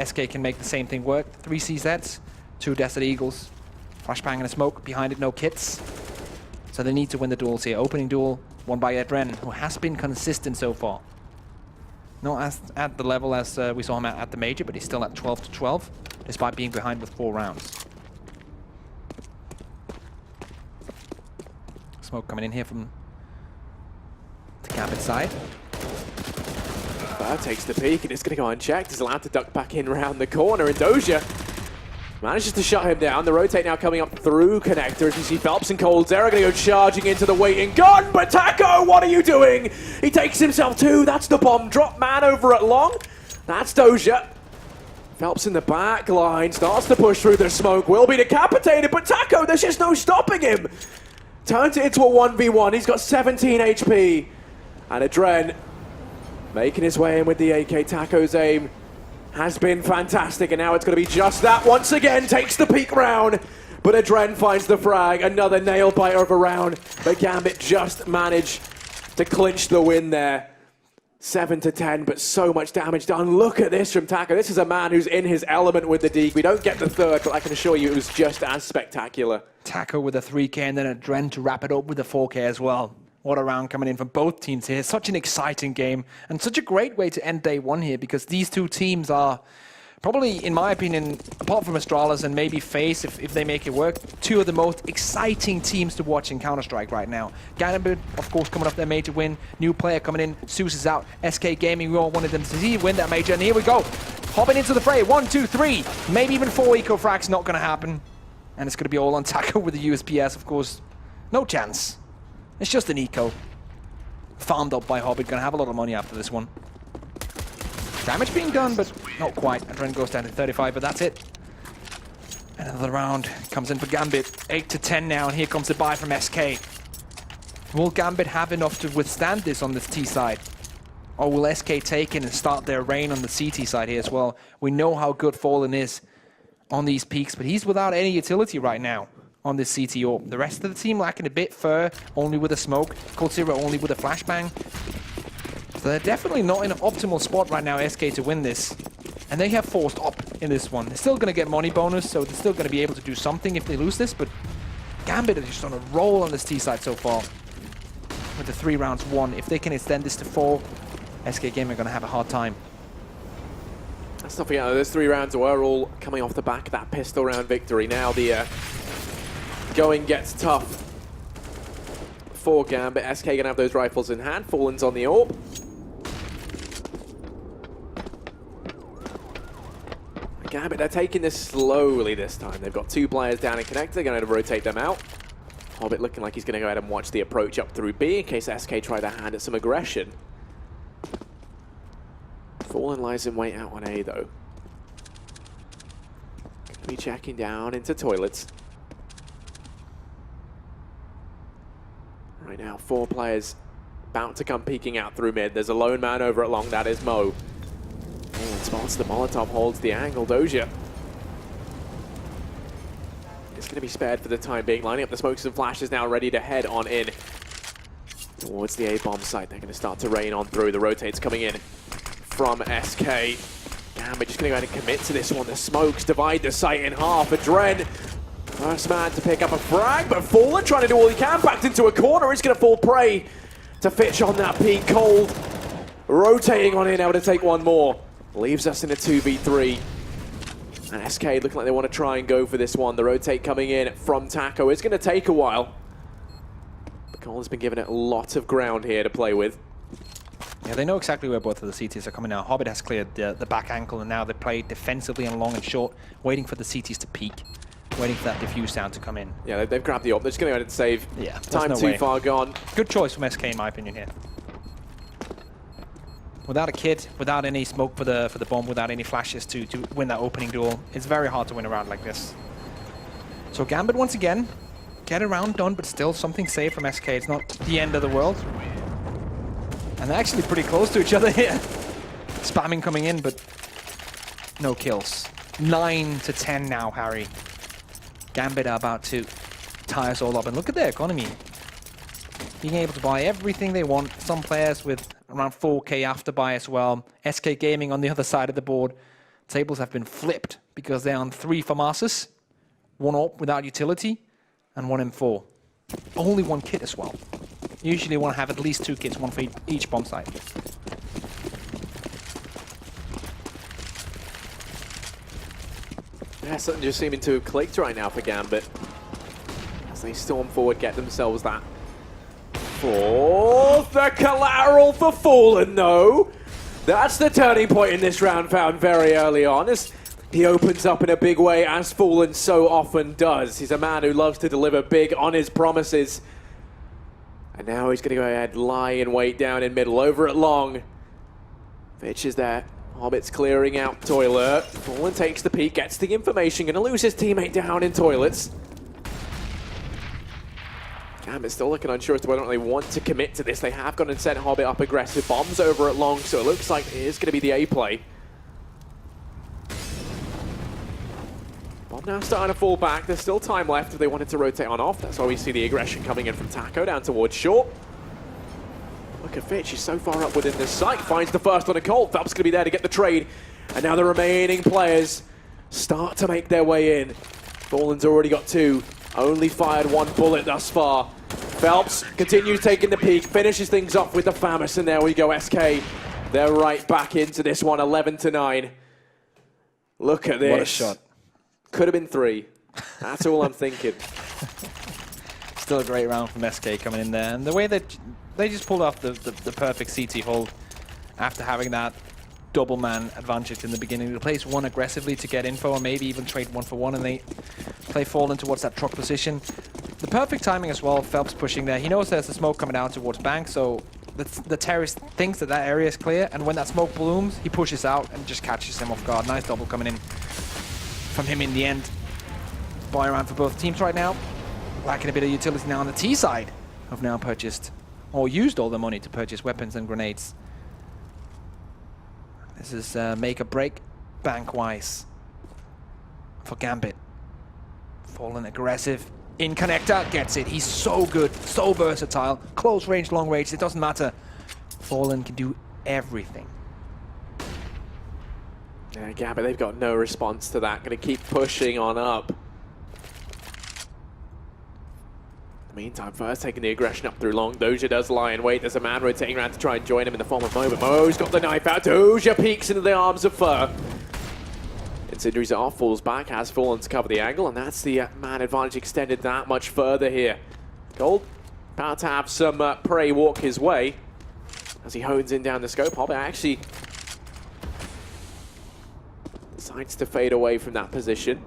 Speaker 2: SK can make the same thing work. 3 CZs, 2 Desert Eagles, flashbang and a smoke. Behind it, no kits. So they need to win the duels here. Opening duel, won by Adren, who has been consistent so far. Not as at the level as we saw him at the major, but he's still at 12 to 12, despite being behind with 4 rounds. Smoke coming in here from the Gambit side.
Speaker 1: Takes the peek and it's going to go unchecked. He's allowed to duck back in around the corner, and Doja manages to shut him down. The rotate now coming up through connector as you see Phelps and coldzera going to go charging into the waiting gun. But Taco, what are you doing? He takes himself too. That's the bomb drop man over at long. That's Doja. Phelps in the back line starts to push through the smoke. Will be decapitated, but Taco, there's just no stopping him. Turns it into a 1v1. He's got 17 HP. And Adren making his way in with the AK. Taco's aim has been fantastic, and now it's going to be just that. Once again, takes the peak round, but Adren finds the frag. Another nail biter of a round, but Gambit just managed to clinch the win there. 7 to 10, but so much damage done. Look at this from Taco. This is a man who's in his element with the deke. We don't get the third, but I can assure you it was just as spectacular.
Speaker 2: Taco with a 3K, and then Adren to wrap it up with a 4K as well. What a round coming in from both teams here. Such an exciting game and such a great way to end day one here, because these two teams are probably, in my opinion, apart from Astralis and maybe FaZe if they make it work, two of the most exciting teams to watch in Counter-Strike right now. Gambit, of course, coming off their major win. New player coming in. Zeus is out. SK Gaming, we all wanted them to see win that major, and here we go. Hopping into the fray. 1, 2, 3. Maybe even 4 eco frags. Not going to happen. And it's going to be all on Taco with the USPS, of course. No chance. It's just an eco. Farmed up by Hobbit. Gonna have a lot of money after this one. Damage being done, but not quite. Adren goes down to 35, but that's it. Another round comes in for Gambit. 8 to 10 now, and here comes the buy from SK. Will Gambit have enough to withstand this on this T side? Or will SK take it and start their reign on the CT side here as well? We know how good Fallen is on these peaks, but he's without any utility right now on this CT AWP. The rest of the team lacking a bit. Fur only with a smoke. coldzera only with a flashbang. So they're definitely not in an optimal spot right now, SK, to win this. And they have forced up in this one. They're still going to get money bonus, so they're still going to be able to do something if they lose this, but Gambit are just on a roll on this T side so far. With the 3 rounds won. If they can extend this to 4, SK Gaming are going to have a hard time.
Speaker 1: Let's not forget, those 3 rounds were all coming off the back of that pistol round victory. Now the going gets tough for Gambit. SK gonna have those rifles in hand. Fallen's on the AWP. Gambit, they're taking this slowly this time. They've got 2 players down in connector. They're going to rotate them out. Hobbit looking like he's going to go ahead and watch the approach up through B in case SK try their hand at some aggression. Fallen lies in wait out on A though. Gonna be checking down into toilets. Right now, 4 players about to come peeking out through mid. There's a lone man over at long, that is Mo. And spots the Molotov, holds the angle. Doja is going to be spared for the time being. Lining up the smokes and flashes now, ready to head on in towards the A-bomb site. They're going to start to rain on through. The rotates coming in from SK. Gambit just going to go ahead and commit to this one. The smokes divide the site in half. Adren, first man to pick up a frag, but Fallen trying to do all he can. Backed into a corner. He's going to fall prey to Fitch on that peak. Cold rotating on in, able to take one more. Leaves us in a 2v3. And SK looking like they want to try and go for this one. The rotate coming in from Taco. It's going to take a while. But Cole has been given it a lot of ground here to play with.
Speaker 2: Yeah, they know exactly where both of the CTs are coming out. Hobbit has cleared the back ankle, and now they play defensively and long and short, waiting for the CTs to peak, waiting for that diffuse sound to come in.
Speaker 1: Yeah, they've grabbed the AWP. They're just going to go ahead and save.
Speaker 2: Yeah,
Speaker 1: time
Speaker 2: no
Speaker 1: too
Speaker 2: way.
Speaker 1: far gone.
Speaker 2: Good choice from SK, in my opinion, here. Without a kit, without any smoke for the bomb, without any flashes to win that opening duel, it's very hard to win a round like this. So Gambit, once again, get a round done, but still something safe from SK. It's not the end of the world. And they're actually pretty close to each other here. Spamming coming in, but no kills. 9 to 10 now, Harry. Gambit are about to tie us all up. And look at their economy. Being able to buy everything they want. Some players with around 4K after buy as well. SK Gaming on the other side of the board. Tables have been flipped because they're on 3 FAMASs. 1 AWP without utility, and 1 M4. Only 1 kit as well. Usually want to have at least 2 kits, 1 for each bomb site.
Speaker 1: Yeah, something just seeming to have clicked right now for Gambit. As they storm forward, get themselves that fourth. The collateral for Fallen, though. That's the turning point in this round, found very early on, as he opens up in a big way, as Fallen so often does. He's a man who loves to deliver big on his promises. And now he's going to go ahead, lie in wait down in middle, over at long. Fitch is there. Hobbit's clearing out toilet. Fallen takes the peek, gets the information, going to lose his teammate down in toilets. Gambit's still looking unsure as to whether or not they want to commit to this. They have gone and sent Hobbit up aggressive bombs over at long, so it looks like it is going to be the A play. Bomb now starting to fall back. There's still time left if they wanted to rotate on off. That's why we see the aggression coming in from Taco down towards short. Look at Fitch, he's so far up within this site. Finds the first on a Colt. Phelps going to be there to get the trade. And now the remaining players start to make their way in. Fallen's already got two. Only fired one bullet thus far. Phelps continues taking the peak, finishes things off with the Famis, and there we go, SK. They're right back into this one, 11-9. Look at this.
Speaker 2: What a shot.
Speaker 1: Could have been 3. That's all I'm thinking.
Speaker 2: Still a great round from SK coming in there. And the way that they just pulled off the perfect CT hold after having that double man advantage in the beginning. They place one aggressively to get info, or maybe even trade 1-for-1, and they play Fallen towards that truck position. The perfect timing as well. Phelps pushing there. He knows there's a smoke coming down towards bank, so the terrorist thinks that that area is clear, and when that smoke blooms, he pushes out and just catches him off guard. Nice double coming in from him in the end. Buy around for both teams right now. Lacking a bit of utility now on the T side. Have now purchased, or used all the money to purchase weapons and grenades. This is make or break bank-wise for Gambit. Fallen aggressive. In connector, gets it. He's so good, so versatile. Close range, long range, it doesn't matter. Fallen can do everything.
Speaker 1: Yeah, Gambit, they've got no response to that. Going to keep pushing on up. Meantime, first taking the aggression up through long. Doja does lie in wait. There's a man rotating around to try and join him in the form of Mo, but Mo's got the knife out. Doja peeks into the arms of Fur. Incendiaries off, falls back, has fallen to cover the angle, and that's the man advantage extended that much further here. Gold about to have some prey walk his way as he hones in down the scope. Hobbit actually decides to fade away from that position.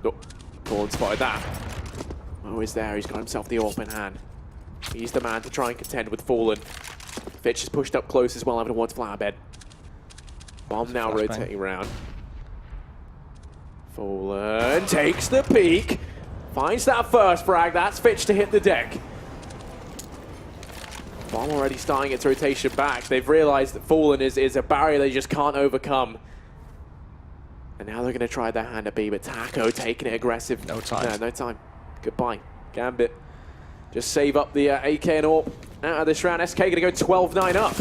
Speaker 1: Oh, Fallen spotted that. Mo is there, he's got himself the AWP in hand. He's the man to try and contend with Fallen. Fitch is pushed up close as well, over towards Flowerbed. Bomb now rotating around. Fallen takes the peek. Finds that first frag. That's Fitch to hit the deck. Bomb already starting its rotation back. They've realized that Fallen is a barrier they just can't overcome. And now they're going to try their hand at B, but Taco taking it aggressive.
Speaker 2: No time.
Speaker 1: No time. Goodbye. Gambit. Just save up the AK and AWP out of this round. SK going to go 12-9 up.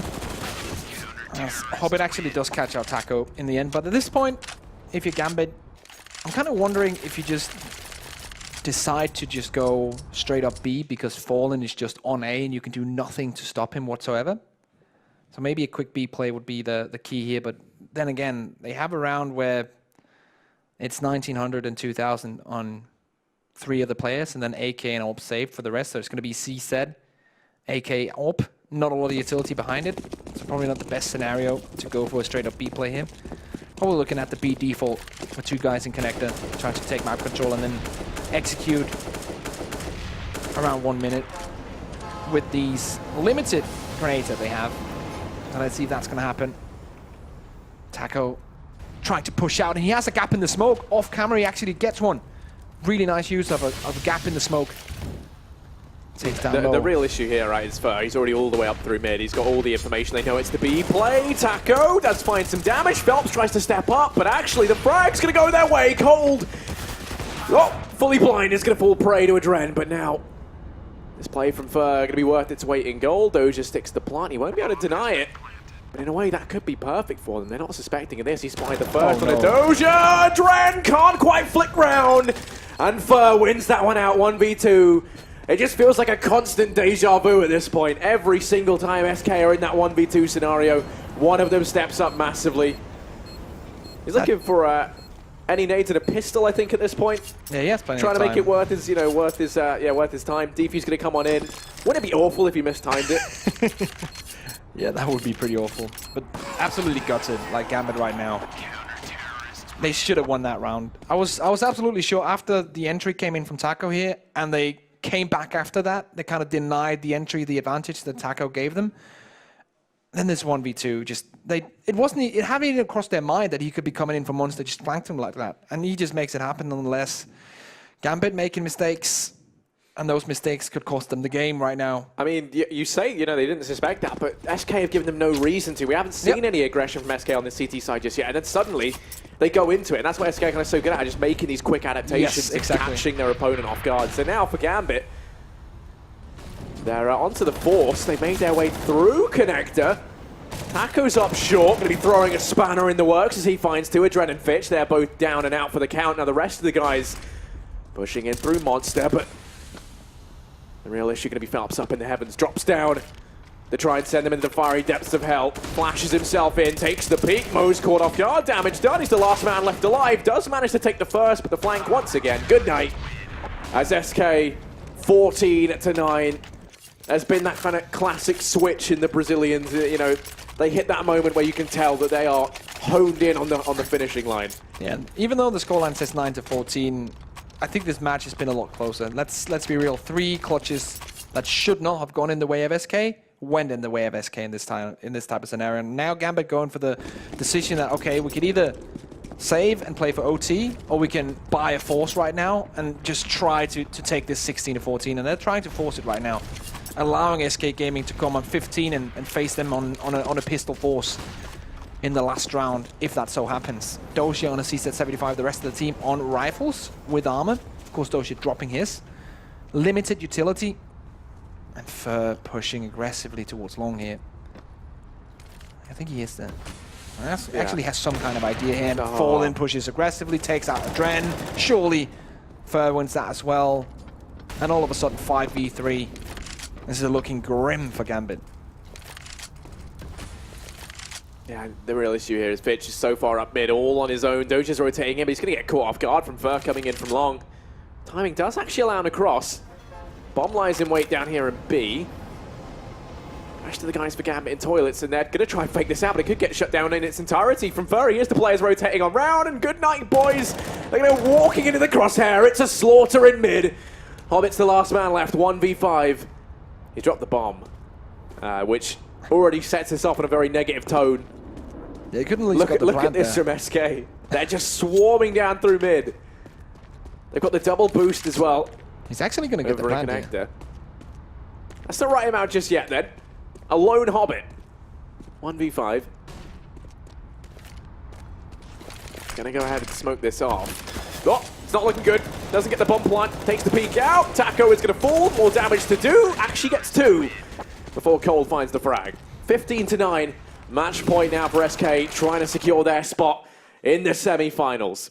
Speaker 2: Hobbit actually does catch out Taco in the end, but at this point, if you're Gambit, I'm kind of wondering if you just decide to just go straight up B because Fallen is just on A and you can do nothing to stop him whatsoever. So maybe a quick B play would be the key here, but then again, they have a round where it's 1900 and 2000 on 3 of the players, and then AK and AWP saved for the rest, so it's going to be C said, AK AWP. Not a lot of utility behind it, so probably not the best scenario to go for a straight up B play here. Probably looking at the B default with 2 guys in connector, trying to take map control and then execute around 1 minute with these limited grenades that they have. And let's see if that's going to happen. Taco trying to push out, and he has a gap in the smoke. Off camera, he actually gets one. Really nice use of a gap in the smoke. Takes down
Speaker 1: the real issue here, right, is Fur. He's already all the way up through mid. He's got all the information. They know it's the B play. Taco does find some damage. Phelps tries to step up, but actually the frag's going to go their way. Cold. Oh, fully blind is going to fall prey to Adren, but now this play from Fur going to be worth its weight in gold. Doja sticks the plant. He won't be able to deny it. But in a way, that could be perfect for them. They're not suspecting of this. He spied the first on a Doja. Adren can't quite flick round. And Fur wins that one out, 1v2. It just feels like a constant deja vu at this point. Every single time SK are in that 1v2 scenario, one of them steps up massively. He's looking for any nades and a pistol, I think, at this point.
Speaker 2: Yeah, he has plenty
Speaker 1: Trying
Speaker 2: of
Speaker 1: to
Speaker 2: time.
Speaker 1: make it worth his, worth his time. Defy's going to come on in. Wouldn't it be awful if he mistimed it?
Speaker 2: Yeah, that would be pretty awful. But absolutely gutted, like Gambit right now. They should have won that round. I was absolutely sure after the entry came in from Taco here, and they came back after that. They kind of denied the entry, the advantage that Taco gave them. Then this 1v2, it hadn't even crossed their mind that he could be coming in for Monster, just flanked him like that. And he just makes it happen nonetheless. Gambit making mistakes, and those mistakes could cost them the game right now.
Speaker 1: I mean, you say, they didn't suspect that, but SK have given them no reason to. We haven't seen any aggression from SK on the CT side just yet, and then suddenly they go into it, and that's why SK are kind of so good at just making these quick adaptations and catching their opponent off guard. So now for Gambit, they're onto the Force. They made their way through Connector. Taco's up short, going to be throwing a spanner in the works as he finds two. Adren and Fitch, they're both down and out for the count. Now the rest of the guys pushing in through Monster, but the real issue going to be Phelps up in the heavens. Drops down to try and send them into the fiery depths of hell. Flashes himself in, takes the peek. Mo's caught off guard. Damage done. He's the last man left alive. Does manage to take the first, but the flank once again. Good night. As SK 14-9. There's been that kind of classic switch in the Brazilians. They hit that moment where you can tell that they are honed in on the finishing line.
Speaker 2: Yeah, even though the scoreline says 9-14, I think this match has been a lot closer. Let's be real. 3 clutches that should not have gone in the way of SK went in the way of SK in this type of scenario. And now Gambit going for the decision that, okay, we could either save and play for OT, or we can buy a Force right now and just try to take this 16-14. And they're trying to force it right now, allowing SK Gaming to come on 15 and face them on a pistol Force in the last round, if that so happens. Dosia on a CZ75, the rest of the team on rifles with armor. Of course, Dosia dropping his. Limited utility. And Fur pushing aggressively towards long here. I think he is there. Actually has some kind of idea here. And Fallen pushes aggressively, takes out Adren. Surely Fur wins that as well. And all of a sudden, 5v3. This is looking grim for Gambit.
Speaker 1: Yeah, the real issue here is Fitch is so far up mid, all on his own. Doja's rotating him, but he's going to get caught off guard from Fur coming in from long. Timing does actually allow him to cross. Bomb lies in wait down here in B. Rest of the guys for Gambit in toilets, and they're going to try and fake this out, but it could get shut down in its entirety from Fur. Here's the players rotating on round, and good night, boys. They're going to be walking into the crosshair. It's a slaughter in mid. Hobbit's the last man left, 1v5. He dropped the bomb, which already sets us off on a very negative tone.
Speaker 2: They couldn't at least
Speaker 1: Look at this from SK. They're just swarming down through mid. They've got the double boost as well.
Speaker 2: He's actually going to get the plant
Speaker 1: connector. That's not right amount just yet then. A lone Hobbit. 1v5. Gonna go ahead and smoke this off. Oh, it's not looking good. Doesn't get the bomb plant. Takes the peek out. Taco is gonna fall. More damage to do. Actually gets 2 before Cole finds the frag. 15-9. Match point now for SK, trying to secure their spot in the semi-finals.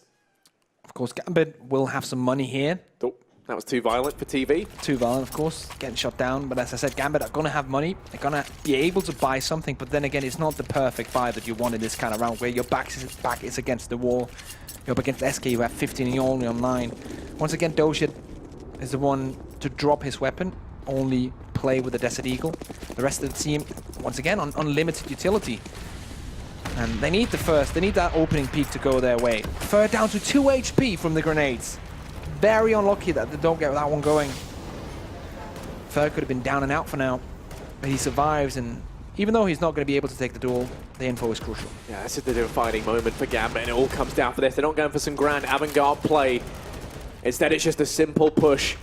Speaker 2: Of course, Gambit will have some money here.
Speaker 1: Oh, that was too violent for TV.
Speaker 2: Too violent, of course, getting shot down. But as I said, Gambit are going to have money. They're going to be able to buy something. But then again, it's not the perfect buy that you want in this kind of round, where your back is against the wall. You're up against SK, you have 15 and you're only on 9. Once again, Doshit is the one to drop his weapon. Only play with the Desert Eagle. The rest of the team, once again, on unlimited utility. And they need they need that opening peak to go their way. Fur down to 2 HP from the grenades. Very unlucky that they don't get that one going. Fur could have been down and out for now, but he survives, and even though he's not going to be able to take the duel, the info is crucial.
Speaker 1: Yeah, this is the defining moment for Gambit, and it all comes down for this. They're not going for some grand avant-garde play. Instead, it's just a simple push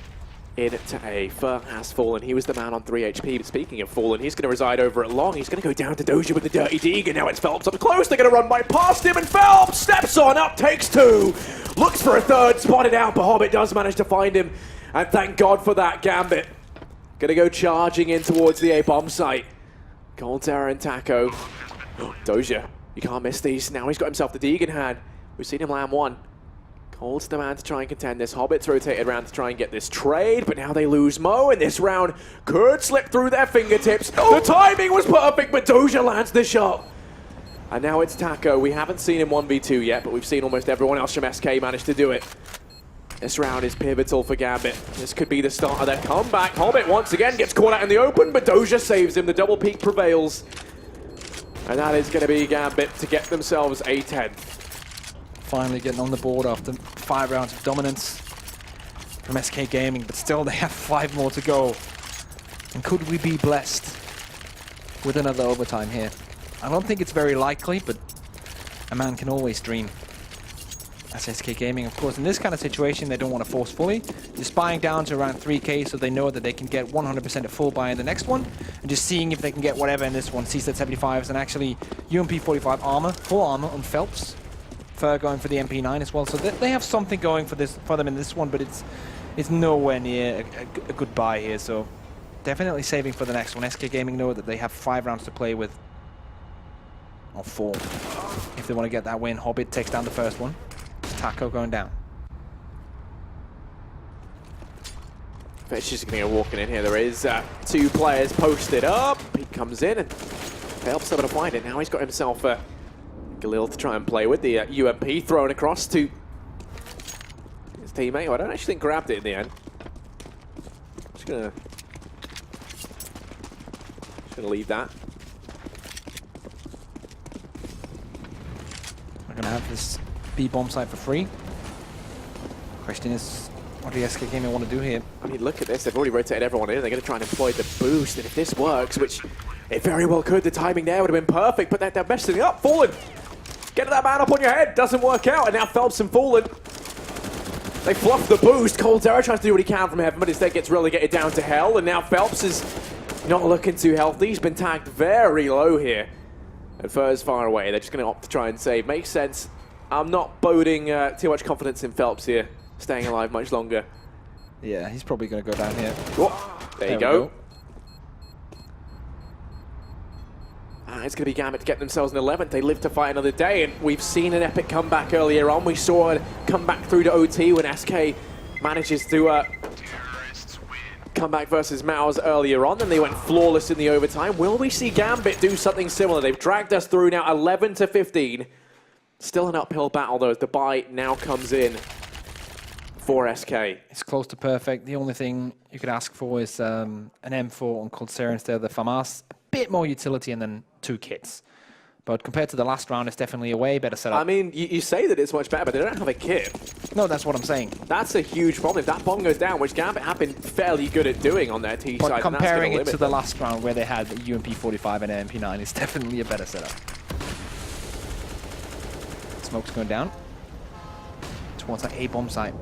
Speaker 1: into A. Fur has fallen. He was the man on 3 HP. But speaking of fallen, he's going to reside over at long. He's going to go down to Doja with the Dirty Deeg, and now it's Phelps up close. They're going to run by past him, and Phelps steps on up, takes 2. Looks for a third, spotted out, but Hobbit does manage to find him. And thank God for that, Gambit. Going to go charging in towards the A bomb site. Colterra and Taco. Doja, you can't miss these. Now he's got himself the Deeg in hand. We've seen him land 1. Cold's the man to try and contend this. Hobbit's rotated around to try and get this trade, but now they lose Mo, and this round could slip through their fingertips. The timing was perfect, but Doja lands the shot. And now it's Taco. We haven't seen him 1v2 yet, but we've seen almost everyone else from SK manage to do it. This round is pivotal for Gambit. This could be the start of their comeback. Hobbit once again gets caught out in the open, but Doja saves him. The double peak prevails. And that is going to be Gambit to get themselves a 10.
Speaker 2: Finally getting on the board after 5 rounds of dominance from SK Gaming, but still they have 5 more to go. And could we be blessed with another overtime here? I don't think it's very likely, but a man can always dream. That's SK Gaming, of course. In this kind of situation, they don't want to force fully. Just buying down to around 3k so they know that they can get 100% of full buy in the next one. And just seeing if they can get whatever in this one. CSET 75s and actually UMP 45 armor, full armor on Phelps. Fur going for the MP9 as well. So they have something going for them in this one, but it's nowhere near a good buy here. So definitely saving for the next one. SK Gaming know that they have 5 rounds to play with. Or 4. If they want to get that win. Hobbit takes down the first one. Taco going down.
Speaker 1: Fetch is going to go walking in here. There is 2 players posted up. He comes in and helps able to find it. Now he's got himself Galil to try and play with. The UMP thrown across to his teammate, who I don't actually think grabbed it in the end. Just gonna leave that.
Speaker 2: We're gonna have this B bomb site for free. Question is, what do the SK Gaming want to do here?
Speaker 1: I mean, look at this. They've already rotated everyone in. They're going to try and employ the boost. And if this works, which it very well could, the timing there would have been perfect. But they're messing up. Fallen. Get that man up on your head. Doesn't work out. And now Phelps and Fallen. They fluff the boost. Coldzera tries to do what he can from heaven, but instead gets relegated down to hell. And now Phelps is not looking too healthy. He's been tagged very low here. And Fur's far away. They're just going to opt to try and save. Makes sense. I'm not boding too much confidence in Phelps here, staying alive much longer.
Speaker 2: Yeah, he's probably going to go down here.
Speaker 1: Oh, there you go. It's going to be Gambit to get themselves an 11th. They live to fight another day, and we've seen an epic comeback earlier on. We saw a comeback through to OT when SK manages to come back versus Maus earlier on, and they went flawless in the overtime. Will we see Gambit do something similar? They've dragged us through now 11 to 15. Still an uphill battle, though, as the buy now comes in for SK.
Speaker 2: It's close to perfect. The only thing you could ask for is an M4 on Coldzera instead of the FAMAS. A bit more utility and then 2 kits. But compared to the last round, it's definitely a way better setup.
Speaker 1: I mean, you say that it's much better, but they don't have a kit.
Speaker 2: No, that's what I'm saying.
Speaker 1: That's a huge problem. If that bomb goes down, which Gambit have been fairly good at doing on their T side,
Speaker 2: but comparing it to the
Speaker 1: them.
Speaker 2: last round where they had the UMP 45 and an MP9, it's definitely a better setup. Smoke's going down towards that A bomb site.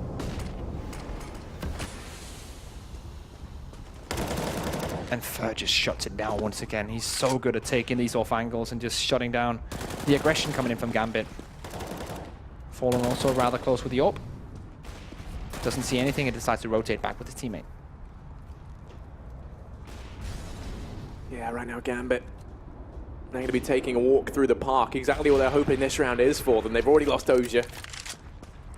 Speaker 2: And Fur just shuts it down once again. He's so good at taking these off angles and just shutting down the aggression coming in from Gambit. Fallen also rather close with the AWP. Doesn't see anything and decides to rotate back with his teammate.
Speaker 1: Yeah, right now Gambit, they're going to be taking a walk through the park. Exactly what they're hoping this round is for them. They've already lost Doja.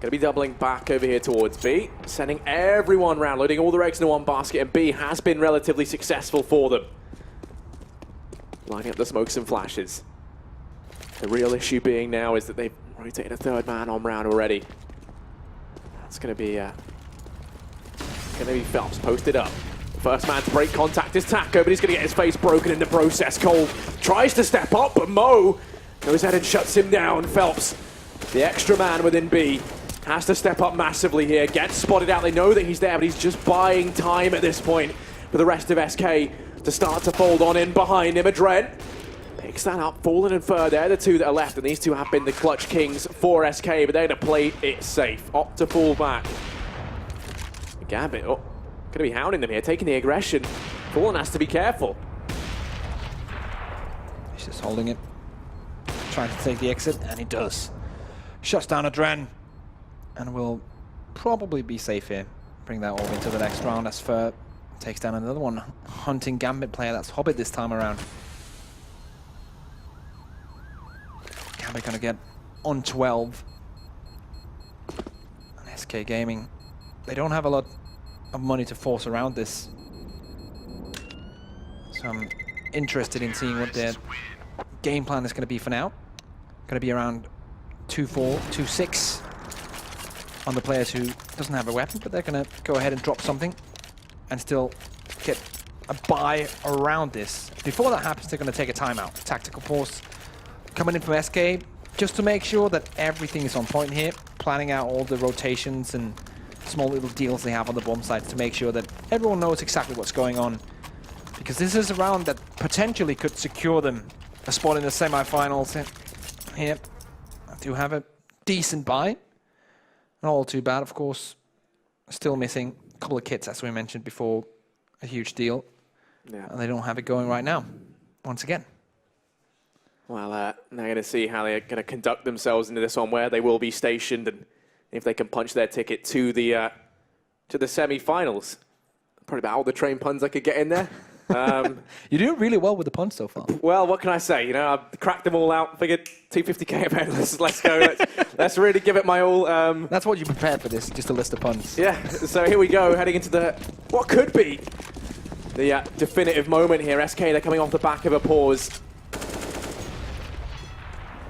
Speaker 1: Going to be doubling back over here towards B, sending everyone round, loading all their eggs into one basket, and B has been relatively successful for them. Lining up the smokes and flashes. The real issue being now is that they've rotated a 3rd man on round already. That's going to be Phelps posted up. First man to break contact is Taco, but he's going to get his face broken in the process. Cole tries to step up, but Mo goes ahead and shuts him down. Phelps, the extra man within B, has to step up massively here. Gets spotted out. They know that he's there, but he's just buying time at this point for the rest of SK to start to fold on in behind him. Adren picks that up. Fallen and Fur, they're the 2 that are left, and these 2 have been the clutch kings for SK, but they're going to play it safe. Opt to fall back. Gambit, going to be hounding them here, taking the aggression. Fallen has to be careful.
Speaker 2: He's just holding it, trying to take the exit, and he does. Shuts down Adren, and will probably be safe here. Bring that all into the next round as Fur takes down another one. Hunting Gambit player, that's Hobbit this time around. Gambit gonna get on 12. And SK Gaming, they don't have a lot of money to force around this. So I'm interested in seeing what their game plan is going to be for now. Going to be around 2-4, 2-6 on the players who doesn't have a weapon, but they're going to go ahead and drop something and still get a buy around this. Before that happens, they're going to take a timeout. Tactical pause coming in from SK just to make sure that everything is on point here, planning out all the rotations and small little deals they have on the bomb sites to make sure that everyone knows exactly what's going on. Because this is a round that potentially could secure them a spot in the semi-finals. Here, I do have a decent buy. Not all too bad, of course. Still missing a couple of kits, as we mentioned before. A huge deal.
Speaker 1: Yeah.
Speaker 2: And they don't have it going right now, once again.
Speaker 1: Well, now you're going to see how they're going to conduct themselves into this one, where they will be stationed, and if they can punch their ticket to the semi-finals. Probably about all the train puns I could get in there.
Speaker 2: You're doing really well with the puns so far.
Speaker 1: Well, what can I say? You know, I've cracked them all out. Figured 250k event. Let's go. Let's really give it my all.
Speaker 2: That's what you prepared for this, just a list of puns.
Speaker 1: Yeah. So here we go, heading into the what could be the definitive moment here. SK, they're coming off the back of a pause.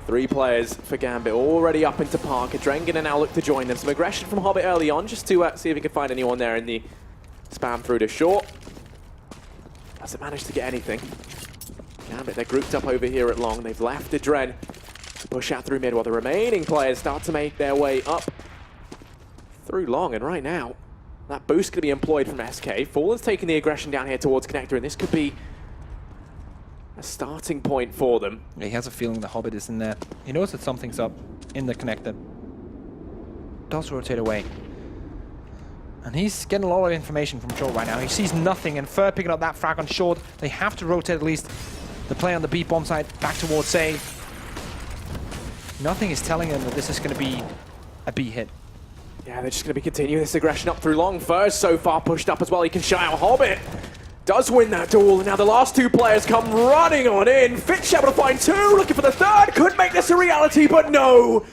Speaker 1: 3 players for Gambit already up into Park. Drengen and now look to join them. Some aggression from Hobbit early on, just to see if he can find anyone there in the spam through to short. Hasn't managed to get anything. Gambit, they're grouped up over here at long. They've left Adren to push out through mid while the remaining players start to make their way up through long. And right now, that boost going to be employed from SK. Fallen's taking the aggression down here towards Connector, and this could be a starting point for them.
Speaker 2: Yeah, he has a feeling the Hobbit is in there. He knows that something's up in the Connector. Does rotate away. And he's getting a lot of information from short right now. He sees nothing, and Fur picking up that frag on short. They have to rotate at least the play on the B bomb side back towards A. Nothing is telling them that this is going to be a B hit.
Speaker 1: Yeah, they're just going to be continuing this aggression up through long. Fur's so far pushed up as well. He can shut out Hobbit. Does win that duel, and now the last 2 players come running on in. Fitch able to find 2, looking for the 3rd. Could make this a reality, but no.